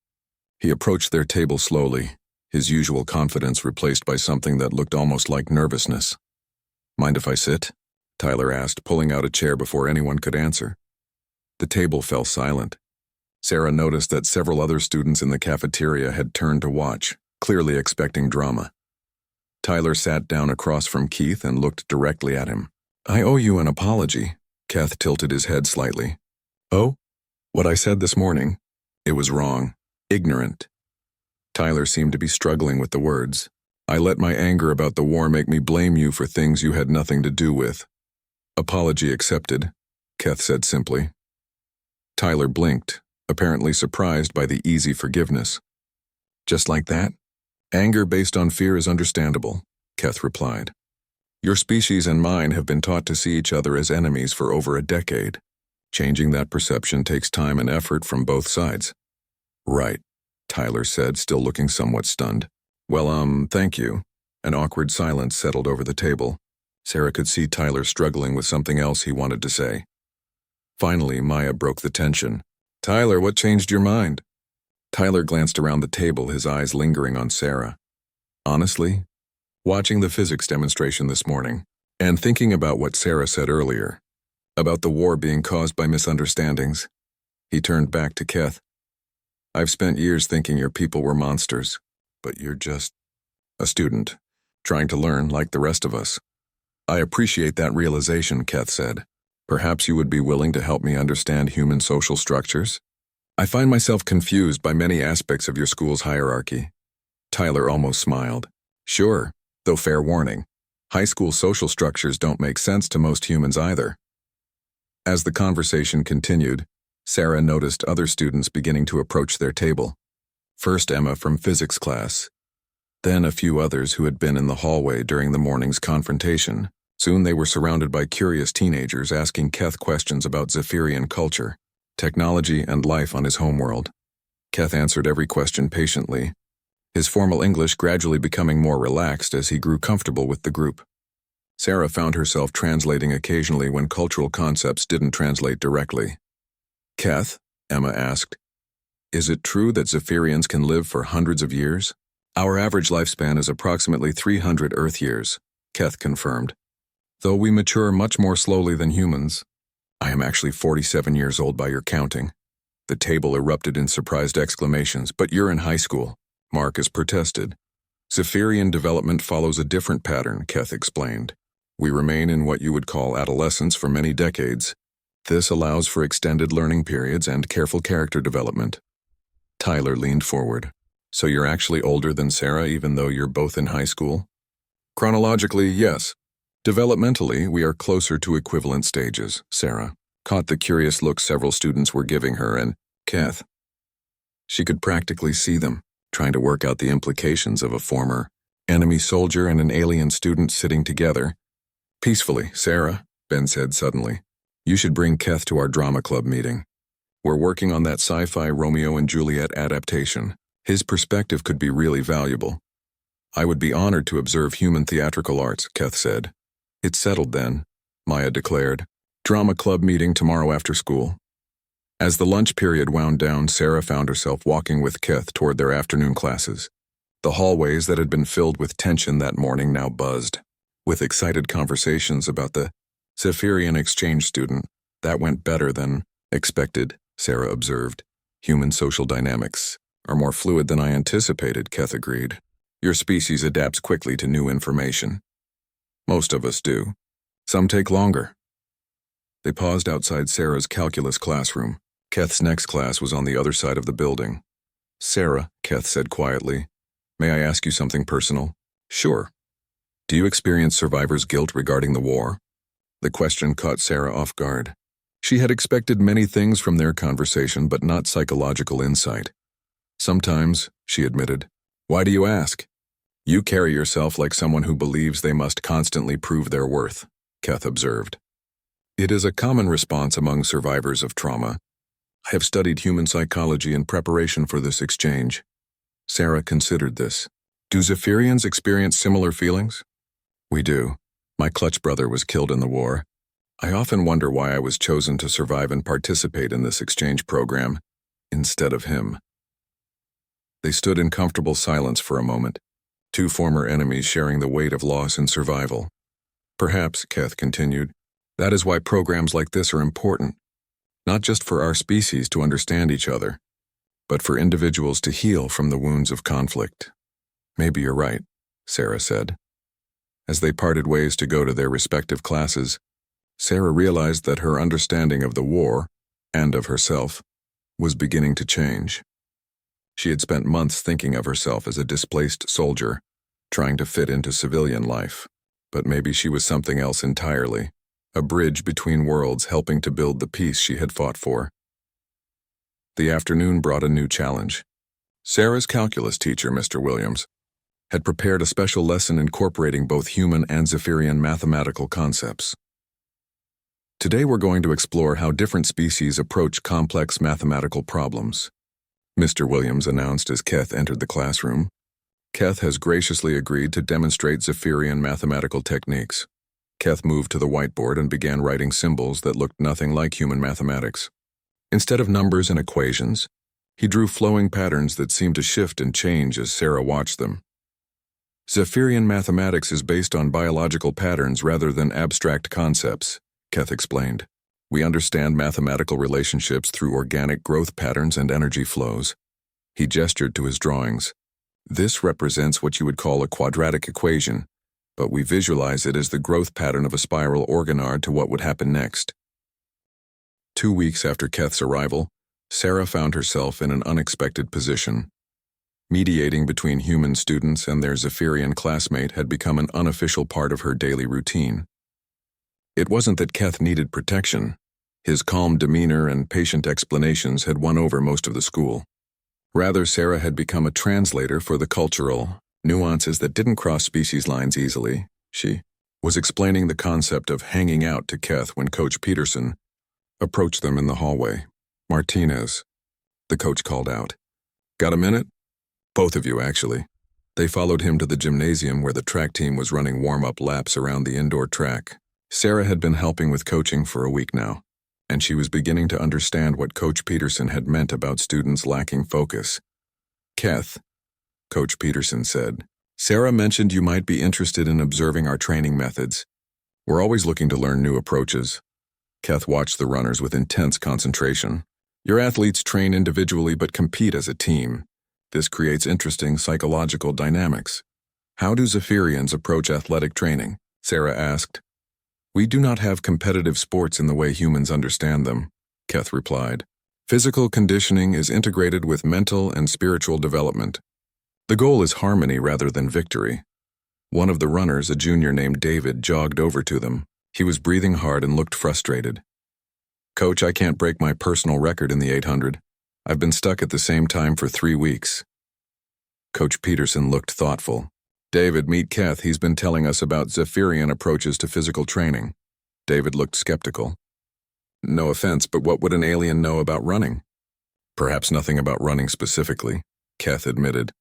He approached their table slowly, his usual confidence replaced by something that looked almost like nervousness. "Mind if I sit?" Tyler asked, pulling out a chair before anyone could answer. The table fell silent. Sarah noticed that several other students in the cafeteria had turned to watch, clearly expecting drama. Tyler sat down across from Keith and looked directly at him. "I owe you an apology." Keth tilted his head slightly. "Oh? What I said this morning? It was wrong. Ignorant." Tyler seemed to be struggling with the words. "I let my anger about the war make me blame you for things you had nothing to do with." "Apology accepted," Keth said simply. Tyler blinked, apparently surprised by the easy forgiveness. "Just like that? Anger based on fear is understandable," Keth replied. "Your species and mine have been taught to see each other as enemies for over a decade. Changing that perception takes time and effort from both sides." "Right," Tyler said, still looking somewhat stunned. "Well, thank you." An awkward silence settled over the table. Sarah could see Tyler struggling with something else he wanted to say. Finally, Maya broke the tension. "Tyler, what changed your mind?" Tyler glanced around the table, his eyes lingering on Sarah. "Honestly, watching the physics demonstration this morning, and thinking about what Sarah said earlier, about the war being caused by misunderstandings." He turned back to Keth. I've spent years thinking your people were monsters, but you're just a student, trying to learn like the rest of us. I appreciate that realization, Keth said. Perhaps you would be willing to help me understand human social structures? I find myself confused by many aspects of your school's hierarchy. Tyler almost smiled. Sure, though fair warning. High school social structures don't make sense to most humans either. As the conversation continued, Sarah noticed other students beginning to approach their table. First Emma from physics class, then a few others who had been in the hallway during the morning's confrontation. Soon they were surrounded by curious teenagers asking Keth questions about Zephyrian culture, technology, and life on his homeworld. Keth answered every question patiently, his formal English gradually becoming more relaxed as he grew comfortable with the group. Sarah found herself translating occasionally when cultural concepts didn't translate directly. Keth, Emma asked, is it true that Zephyrians can live for hundreds of years? Our average lifespan is approximately 300 Earth years, Keth confirmed. Though we mature much more slowly than humans. I am actually 47 years old by your counting. The table erupted in surprised exclamations. But you're in high school, Marcus protested. Zephyrian development follows a different pattern, Keth explained. We remain in what you would call adolescence for many decades. This allows for extended learning periods and careful character development. Tyler leaned forward. So you're actually older than Sarah even though you're both in high school? Chronologically, yes. Developmentally, we are closer to equivalent stages, Sarah caught the curious look several students were giving her, and Keth. She could practically see them, trying to work out the implications of a former enemy soldier and an alien student sitting together. Peacefully, Sarah, Ben said suddenly. You should bring Keth to our drama club meeting. We're working on that Sci-Fi Romeo and Juliet adaptation. His perspective could be really valuable. I would be honored to observe human theatrical arts, Keth said. It's settled then, Maya declared. Drama club meeting tomorrow after school. As the lunch period wound down, Sarah found herself walking with Keth toward their afternoon classes. The hallways that had been filled with tension that morning now buzzed, with excited conversations about the Zephyrian exchange student. That went better than expected, Sarah observed. Human social dynamics are more fluid than I anticipated, Keth agreed. Your species adapts quickly to new information. Most of us do. Some take longer. They paused outside Sarah's calculus classroom. Keth's next class was on the other side of the building. Sarah, Keth said quietly, may I ask you something personal? Sure. Do you experience survivor's guilt regarding the war? The question caught Sarah off guard. She had expected many things from their conversation, but not psychological insight. Sometimes, she admitted. Why do you ask? You carry yourself like someone who believes they must constantly prove their worth, Keth observed. It is a common response among survivors of trauma. I have studied human psychology in preparation for this exchange. Sarah considered this. Do Zephyrians experience similar feelings? We do. My clutch brother was killed in the war. I often wonder why I was chosen to survive and participate in this exchange program, instead of him. They stood in comfortable silence for a moment, two former enemies sharing the weight of loss and survival. Perhaps, Keth continued, that is why programs like this are important, not just for our species to understand each other, but for individuals to heal from the wounds of conflict. Maybe you're right, Sarah said. As they parted ways to go to their respective classes, Sarah realized that her understanding of the war, and of herself, was beginning to change. She had spent months thinking of herself as a displaced soldier, trying to fit into civilian life, but maybe she was something else entirely, a bridge between worlds helping to build the peace she had fought for. The afternoon brought a new challenge. Sarah's calculus teacher, Mr. Williams, had prepared a special lesson incorporating both human and Zephyrian mathematical concepts. Today we're going to explore how different species approach complex mathematical problems, Mr. Williams announced as Keth entered the classroom. Keth has graciously agreed to demonstrate Zephyrian mathematical techniques. Keth moved to the whiteboard and began writing symbols that looked nothing like human mathematics. Instead of numbers and equations, he drew flowing patterns that seemed to shift and change as Sarah watched them. Zephyrian mathematics is based on biological patterns rather than abstract concepts, Keth explained. We understand mathematical relationships through organic growth patterns and energy flows. He gestured to his drawings. This represents what you would call a quadratic equation, but we visualize it as the growth pattern of a spiral organard to what would happen next. 2 weeks after Keth's arrival, Sarah found herself in an unexpected position. Mediating between human students and their Zephyrian classmate had become an unofficial part of her daily routine. It wasn't that Keth needed protection. His calm demeanor and patient explanations had won over most of the school. Rather, Sarah had become a translator for the cultural nuances that didn't cross species lines easily. She was explaining the concept of hanging out to Keth when Coach Peterson approached them in the hallway. "Martinez," the coach called out. "Got a minute?" "Both of you, actually." They followed him to the gymnasium where the track team was running warm-up laps around the indoor track. Sarah had been helping with coaching for a week now, and she was beginning to understand what Coach Peterson had meant about students lacking focus. "Keth," Coach Peterson said, "Sarah mentioned you might be interested in observing our training methods. We're always looking to learn new approaches." Keth watched the runners with intense concentration. "Your athletes train individually but compete as a team. This creates interesting psychological dynamics." "How do Zephyrians approach athletic training?" Sarah asked. "We do not have competitive sports in the way humans understand them," Keth replied. "Physical conditioning is integrated with mental and spiritual development. The goal is harmony rather than victory." One of the runners, a junior named David, jogged over to them. He was breathing hard and looked frustrated. "Coach, I can't break my personal record in the 800. I've been stuck at the same time for 3 weeks. Coach Peterson looked thoughtful. "David, meet Keth. He's been telling us about Zephyrian approaches to physical training." David looked skeptical. "No offense, but what would an alien know about running?" "Perhaps nothing about running specifically," Keth admitted,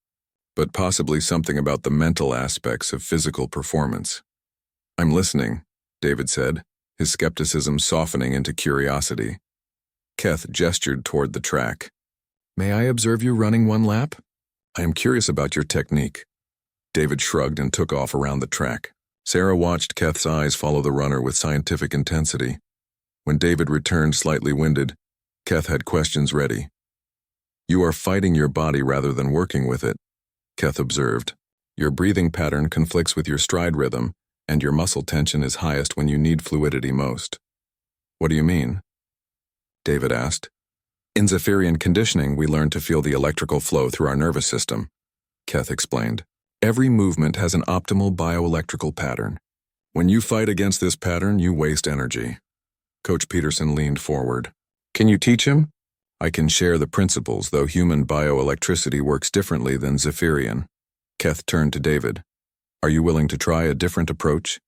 "but possibly something about the mental aspects of physical performance." "I'm listening," David said, his skepticism softening into curiosity. Keth gestured toward the track. "May I observe you running one lap? I am curious about your technique." David shrugged and took off around the track. Sarah watched Keth's eyes follow the runner with scientific intensity. When David returned slightly winded, Keth had questions ready. "You are fighting your body rather than working with it," Keth observed. "Your breathing pattern conflicts with your stride rhythm, and your muscle tension is highest when you need fluidity most." "What do you mean?" David asked. "In Zephyrian conditioning, we learn to feel the electrical flow through our nervous system," Keth explained. "Every movement has an optimal bioelectrical pattern. When you fight against this pattern, you waste energy." Coach Peterson leaned forward. "Can you teach him?" "I can share the principles, though human bioelectricity works differently than Zephyrian." Keth turned to David. "Are you willing to try a different approach?"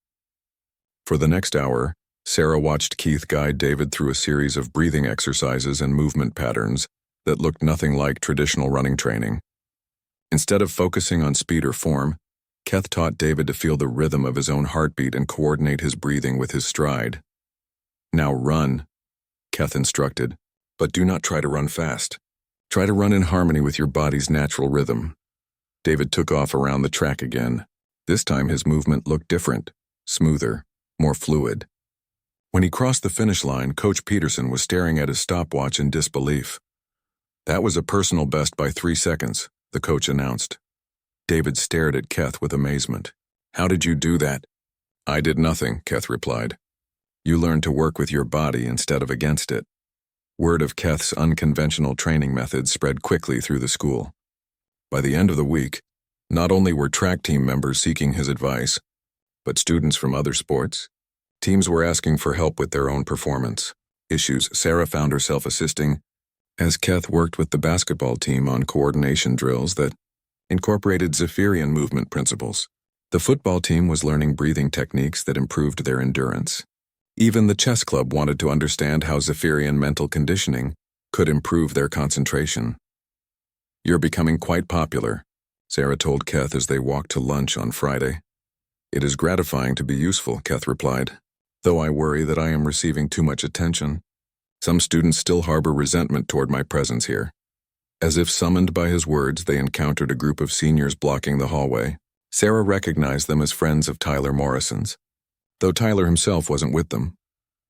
For the next hour, Sarah watched Keith guide David through a series of breathing exercises and movement patterns that looked nothing like traditional running training. Instead of focusing on speed or form, Keth taught David to feel the rhythm of his own heartbeat and coordinate his breathing with his stride. "Now run," Keth instructed, "but do not try to run fast. Try to run in harmony with your body's natural rhythm." David took off around the track again. This time his movement looked different, smoother, more fluid. When he crossed the finish line, Coach Peterson was staring at his stopwatch in disbelief. "That was a personal best by 3 seconds, the coach announced. David stared at Keth with amazement. "How did you do that?" "I did nothing," Keth replied. "You learned to work with your body instead of against it." Word of Keth's unconventional training methods spread quickly through the school. By the end of the week, not only were track team members seeking his advice, but students from other sports. Teams were asking for help with their own performance issues. Sarah found herself assisting as Keth worked with the basketball team on coordination drills that incorporated Zephyrian movement principles. The football team was learning breathing techniques that improved their endurance. Even the chess club wanted to understand how Zephyrian mental conditioning could improve their concentration. "You're becoming quite popular," Sarah told Keth as they walked to lunch on Friday. "It is gratifying to be useful," Keth replied, "though I worry that I am receiving too much attention. Some students still harbor resentment toward my presence here." As if summoned by his words, they encountered a group of seniors blocking the hallway. Sarah recognized them as friends of Tyler Morrison's, though Tyler himself wasn't with them.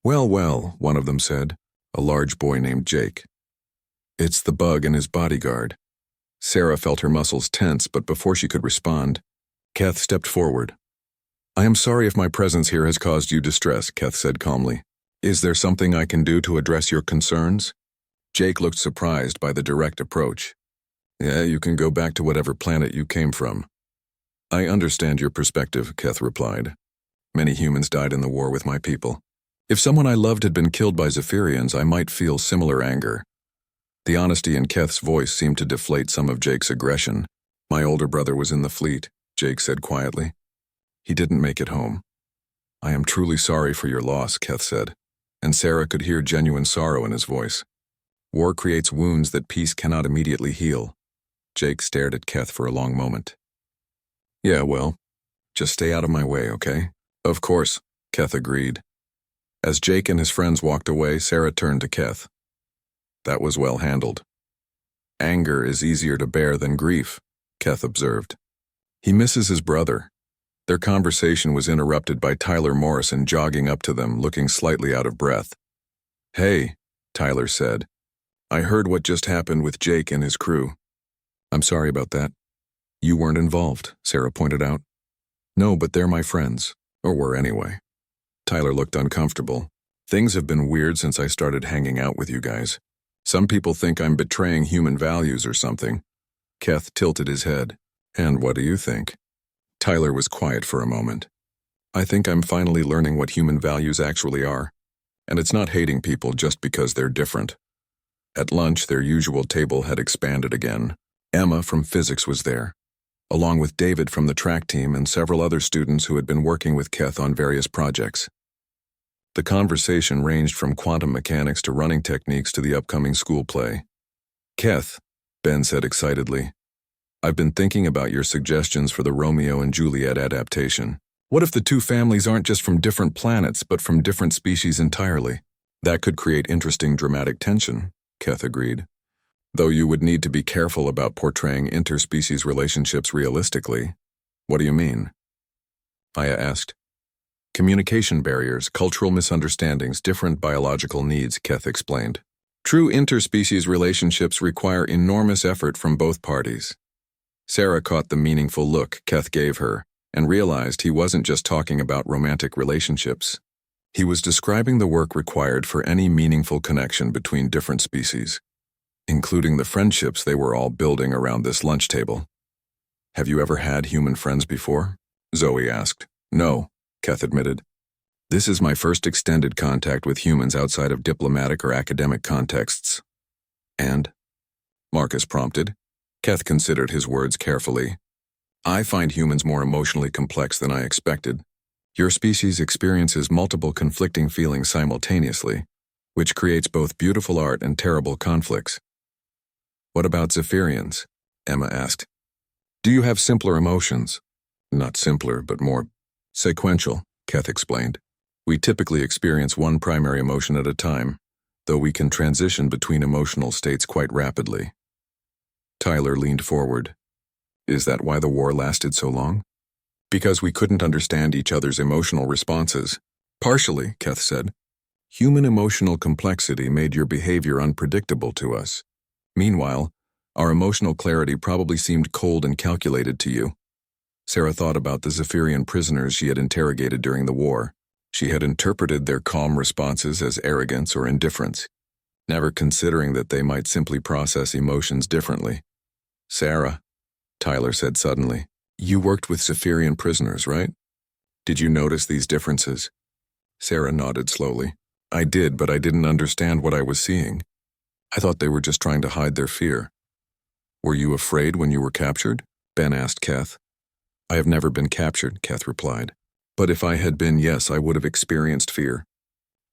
"Well, well," one of them said, a large boy named Jake. "It's the bug and his bodyguard." Sarah felt her muscles tense, but before she could respond, Keth stepped forward. I am sorry if my presence here has caused you distress, Keth said calmly. Is there something I can do to address your concerns? Jake looked surprised by the direct approach. Yeah, you can go back to whatever planet you came from. I understand your perspective, Keth replied. Many humans died in the war with my people. If someone I loved had been killed by Zephyrians, I might feel similar anger. The honesty in Keth's voice seemed to deflate some of Jake's aggression. My older brother was in the fleet, Jake said quietly. He didn't make it home. I am truly sorry for your loss, Keth said, and Sarah could hear genuine sorrow in his voice. War creates wounds that peace cannot immediately heal. Jake stared at Keth for a long moment. Yeah, well, just stay out of my way, okay? Of course, Keth agreed. As Jake and his friends walked away, Sarah turned to Keth. That was well handled. Anger is easier to bear than grief, Keth observed. He misses his brother. Their conversation was interrupted by Tyler Morrison jogging up to them, looking slightly out of breath. Hey, Tyler said. I heard what just happened with Jake and his crew. I'm sorry about that. You weren't involved, Sarah pointed out. No, but they're my friends, or were anyway. Tyler looked uncomfortable. Things have been weird since I started hanging out with you guys. Some people think I'm betraying human values or something. Keth tilted his head. And what do you think? Tyler was quiet for a moment. I think I'm finally learning what human values actually are. And it's not hating people just because they're different. At lunch, their usual table had expanded again. Emma from physics was there, along with David from the track team and several other students who had been working with Keth on various projects. The conversation ranged from quantum mechanics to running techniques to the upcoming school play. Keth, Ben said excitedly, I've been thinking about your suggestions for the Romeo and Juliet adaptation. What if the two families aren't just from different planets, but from different species entirely? That could create interesting dramatic tension, Keth agreed. Though you would need to be careful about portraying interspecies relationships realistically. What do you mean? Aya asked. Communication barriers, cultural misunderstandings, different biological needs, Keth explained. True interspecies relationships require enormous effort from both parties. Sarah caught the meaningful look Keth gave her and realized he wasn't just talking about romantic relationships. He was describing the work required for any meaningful connection between different species, including the friendships they were all building around this lunch table. Have you ever had human friends before? Zoe asked. No, Keth admitted. This is my first extended contact with humans outside of diplomatic or academic contexts. And? Marcus prompted. Keth considered his words carefully. I find humans more emotionally complex than I expected. Your species experiences multiple conflicting feelings simultaneously, which creates both beautiful art and terrible conflicts. What about Zephyrians? Emma asked. Do you have simpler emotions? Not simpler, but more sequential, Keth explained. We typically experience one primary emotion at a time, though we can transition between emotional states quite rapidly. Tyler leaned forward. Is that why the war lasted so long? Because we couldn't understand each other's emotional responses. Partially, Keth said. Human emotional complexity made your behavior unpredictable to us. Meanwhile, our emotional clarity probably seemed cold and calculated to you. Sarah thought about the Zephyrian prisoners she had interrogated during the war. She had interpreted their calm responses as arrogance or indifference, never considering that they might simply process emotions differently. Sarah, Tyler said suddenly, you worked with Zephyrian prisoners, right? Did you notice these differences? Sarah nodded slowly. I did, but I didn't understand what I was seeing. I thought they were just trying to hide their fear. Were you afraid when you were captured? Ben asked Keth. I have never been captured, Keth replied. But if I had been, yes, I would have experienced fear.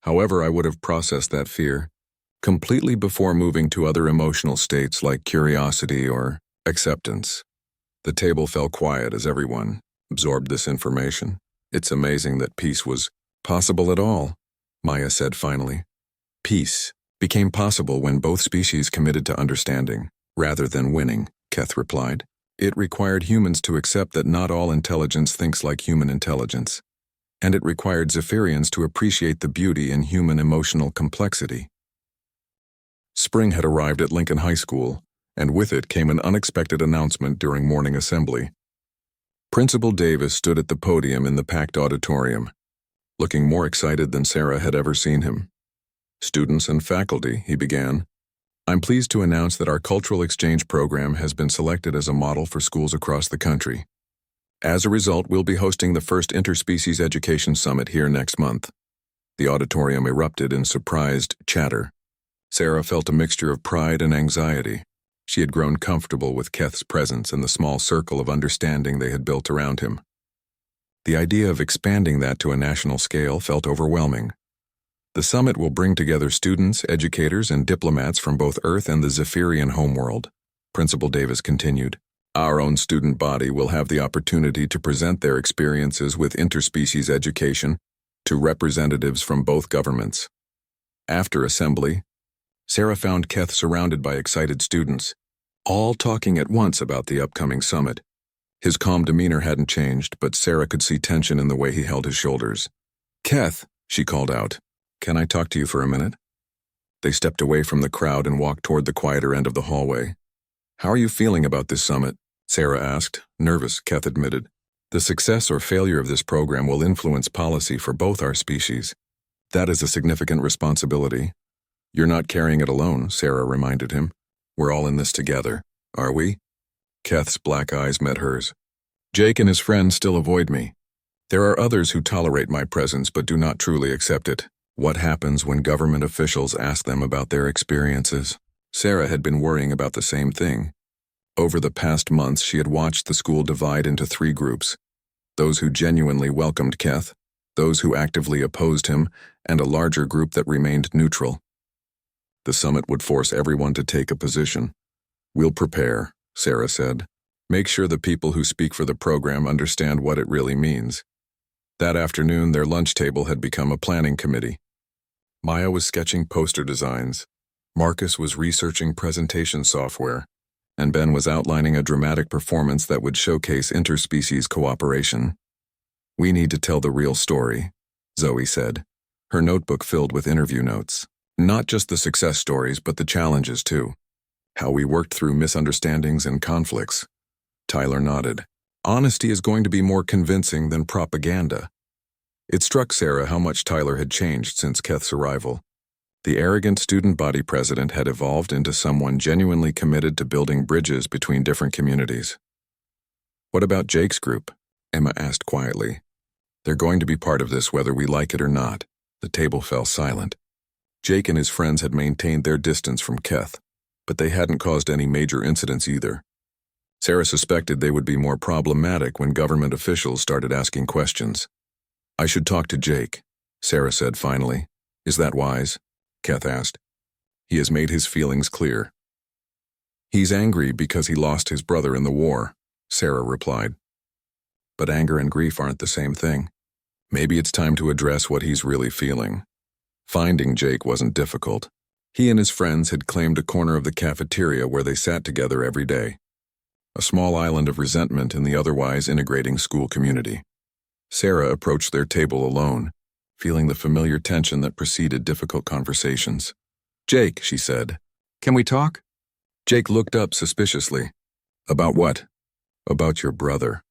However, I would have processed that fear completely before moving to other emotional states like curiosity or acceptance. The table fell quiet as everyone absorbed this information. It's amazing that peace was possible at all, Maya said finally. Peace became possible when both species committed to understanding, rather than winning, Keth replied. It required humans to accept that not all intelligence thinks like human intelligence, and it required Zephyrians to appreciate the beauty in human emotional complexity. Spring had arrived at Lincoln High School, and with it came an unexpected announcement during morning assembly. Principal Davis stood at the podium in the packed auditorium, looking more excited than Sarah had ever seen him. "Students and faculty," he began, "I'm pleased to announce that our cultural exchange program has been selected as a model for schools across the country. As a result, we'll be hosting the first Interspecies Education Summit here next month." The auditorium erupted in surprised chatter. Sarah felt a mixture of pride and anxiety. She had grown comfortable with Keth's presence and the small circle of understanding they had built around him. The idea of expanding that to a national scale felt overwhelming. The summit will bring together students, educators, and diplomats from both Earth and the Zephyrian homeworld, Principal Davis continued. Our own student body will have the opportunity to present their experiences with interspecies education to representatives from both governments. After assembly, Sarah found Keth surrounded by excited students, all talking at once about the upcoming summit. His calm demeanor hadn't changed, but Sarah could see tension in the way he held his shoulders. "Keth," she called out, "can I talk to you for a minute?" They stepped away from the crowd and walked toward the quieter end of the hallway. "How are you feeling about this summit?" Sarah asked. "Nervous," Keth admitted. "The success or failure of this program will influence policy for both our species. That is a significant responsibility." "You're not carrying it alone," Sarah reminded him. "We're all in this together, are we?" Keth's black eyes met hers. "Jake and his friends still avoid me. There are others who tolerate my presence but do not truly accept it. What happens when government officials ask them about their experiences?" Sarah had been worrying about the same thing. Over the past months, she had watched the school divide into 3 groups: those who genuinely welcomed Keth, those who actively opposed him, and a larger group that remained neutral. The summit would force everyone to take a position. "We'll prepare," Sarah said. "Make sure the people who speak for the program understand what it really means." That afternoon, their lunch table had become a planning committee. Maya was sketching poster designs, Marcus was researching presentation software, and Ben was outlining a dramatic performance that would showcase interspecies cooperation. "We need to tell the real story," Zoe said, her notebook filled with interview notes. "Not just the success stories, but the challenges too. How we worked through misunderstandings and conflicts." Tyler nodded. "Honesty is going to be more convincing than propaganda." It struck Sarah how much Tyler had changed since Keth's arrival. The arrogant student body president had evolved into someone genuinely committed to building bridges between different communities. "What about Jake's group?" Emma asked quietly. "They're going to be part of this whether we like it or not." The table fell silent. Jake and his friends had maintained their distance from Keth, but they hadn't caused any major incidents either. Sarah suspected they would be more problematic when government officials started asking questions. "I should talk to Jake," Sarah said finally. "Is that wise?" Keth asked. "He has made his feelings clear." "He's angry because he lost his brother in the war," Sarah replied. "But anger and grief aren't the same thing. Maybe it's time to address what he's really feeling." Finding Jake wasn't difficult. He and his friends had claimed a corner of the cafeteria where they sat together every day. A small island of resentment in the otherwise integrating school community. Sarah approached their table alone, feeling the familiar tension that preceded difficult conversations. "Jake," she said, "can we talk?" Jake looked up suspiciously. "About what?" "About your brother."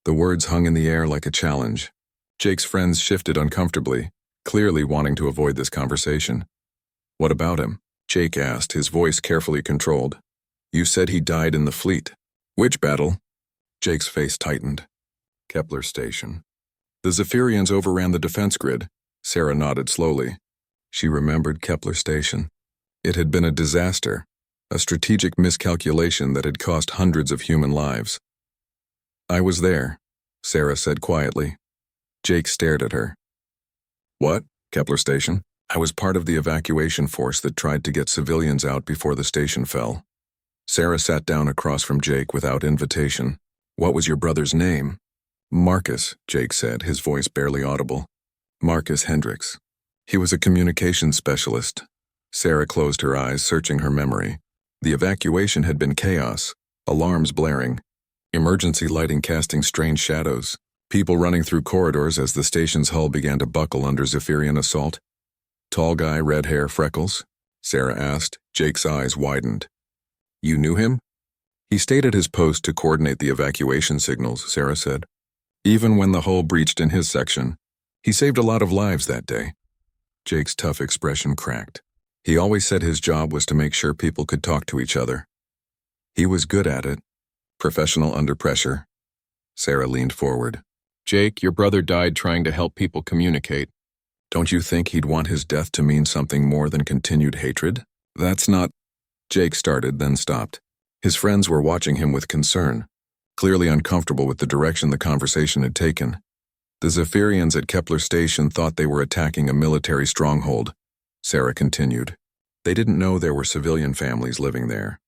The words hung in the air like a challenge. Jake's friends shifted uncomfortably, clearly wanting to avoid this conversation. "What about him?" Jake asked, his voice carefully controlled. "You said he died in the fleet." "Which battle?" Jake's face tightened. "Kepler Station." "The Zephyrians overran the defense grid." Sarah nodded slowly. She remembered Kepler Station. It had been a disaster, a strategic miscalculation that had cost hundreds of human lives. "I was there," Sarah said quietly. Jake stared at her. "What? Kepler Station?" "I was part of the evacuation force that tried to get civilians out before the station fell." Sarah sat down across from Jake without invitation. "What was your brother's name?" "Marcus," Jake said, his voice barely audible. "Marcus Hendricks. He was a communications specialist." Sarah closed her eyes, searching her memory. The evacuation had been chaos, alarms blaring, emergency lighting casting strange shadows, people running through corridors as the station's hull began to buckle under Zephyrian assault. "Tall guy, red hair, freckles?" Sarah asked. Jake's eyes widened. You knew him? He stayed at his post to coordinate the evacuation signals, Sarah said. Even when the hull breached in his section, he saved a lot of lives that day. Jake's tough expression cracked. He always said his job was to make sure people could talk to each other. He was good at it. Professional under pressure. Sarah leaned forward. Jake, your brother died trying to help people communicate. Don't you think he'd want his death to mean something more than continued hatred? That's not... Jake started, then stopped. His friends were watching him with concern, clearly uncomfortable with the direction the conversation had taken. The Zephyrians at Kepler Station thought they were attacking a military stronghold. Sarah continued. They didn't know there were civilian families living there.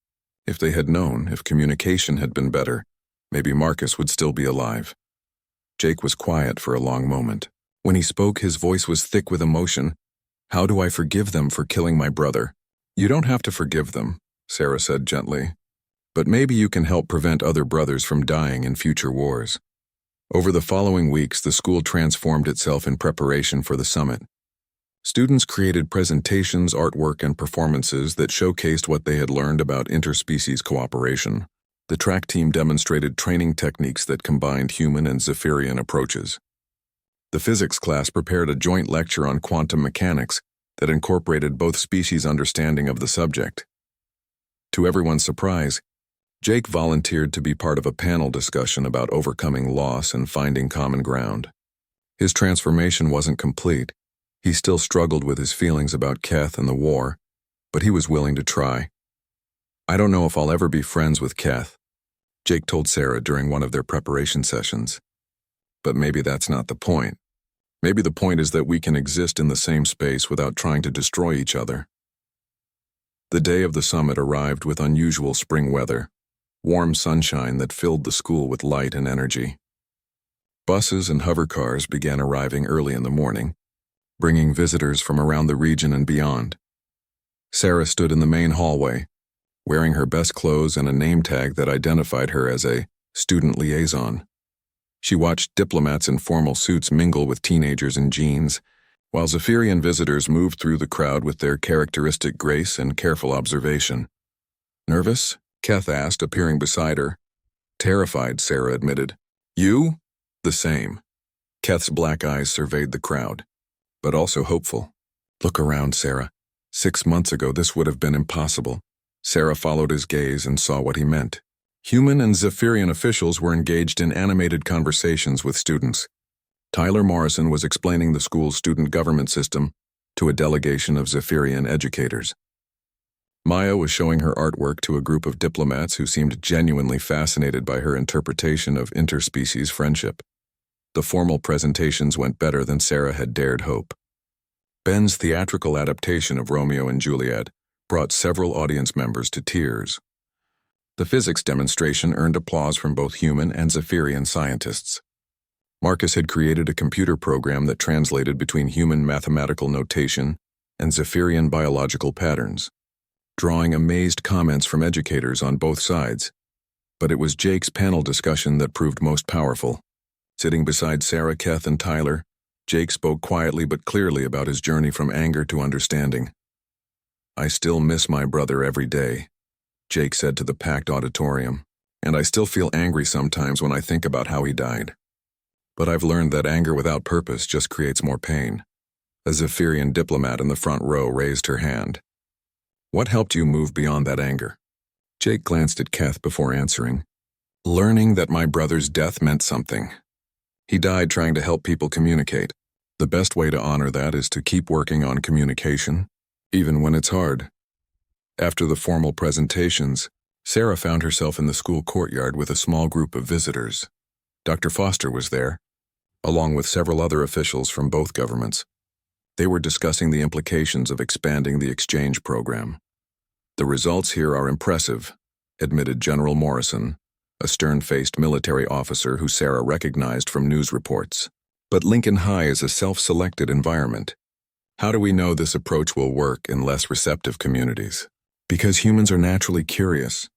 If they had known, if communication had been better, maybe Marcus would still be alive. Jake was quiet for a long moment. When he spoke, his voice was thick with emotion. How do I forgive them for killing my brother? You don't have to forgive them, Sarah said gently. But maybe you can help prevent other brothers from dying in future wars. Over the following weeks, the school transformed itself in preparation for the summit. Students created presentations, artwork, and performances that showcased what they had learned about interspecies cooperation. The track team demonstrated training techniques that combined human and Zephyrian approaches. The physics class prepared a joint lecture on quantum mechanics that incorporated both species' understanding of the subject. To everyone's surprise, Jake volunteered to be part of a panel discussion about overcoming loss and finding common ground. His transformation wasn't complete. He still struggled with his feelings about Keth and the war, but he was willing to try. I don't know if I'll ever be friends with Keth, Jake told Sarah during one of their preparation sessions. But maybe that's not the point. Maybe the point is that we can exist in the same space without trying to destroy each other. The day of the summit arrived with unusual spring weather, warm sunshine that filled the school with light and energy. Buses and hovercars began arriving early in the morning, bringing visitors from around the region and beyond. Sarah stood in the main hallway, wearing her best clothes and a name tag that identified her as a student liaison. She watched diplomats in formal suits mingle with teenagers in jeans, while Zephyrian visitors moved through the crowd with their characteristic grace and careful observation. Nervous? Keth asked, appearing beside her. Terrified, Sarah admitted. You? The same. Keth's black eyes surveyed the crowd, but also hopeful. Look around, Sarah. 6 months ago, this would have been impossible. Sarah followed his gaze and saw what he meant. Human and Zephyrian officials were engaged in animated conversations with students. Tyler Morrison was explaining the school's student government system to a delegation of Zephyrian educators. Maya was showing her artwork to a group of diplomats who seemed genuinely fascinated by her interpretation of interspecies friendship. The formal presentations went better than Sarah had dared hope. Ben's theatrical adaptation of Romeo and Juliet brought several audience members to tears. The physics demonstration earned applause from both human and Zephyrian scientists. Marcus had created a computer program that translated between human mathematical notation and Zephyrian biological patterns, drawing amazed comments from educators on both sides. But it was Jake's panel discussion that proved most powerful. Sitting beside Sarah, Keth, and Tyler, Jake spoke quietly but clearly about his journey from anger to understanding. I still miss my brother every day, Jake said to the packed auditorium, and I still feel angry sometimes when I think about how he died. But I've learned that anger without purpose just creates more pain. A Zephyrian diplomat in the front row raised her hand. What helped you move beyond that anger? Jake glanced at Keth before answering. Learning that my brother's death meant something. He died trying to help people communicate. The best way to honor that is to keep working on communication, even when it's hard. After the formal presentations, Sarah found herself in the school courtyard with a small group of visitors. Dr. Foster was there, along with several other officials from both governments. They were discussing the implications of expanding the exchange program. The results here are impressive, admitted General Morrison, a stern-faced military officer who Sarah recognized from news reports. But Lincoln High is a self-selected environment. How do we know this approach will work in less receptive communities? Because humans are naturally curious.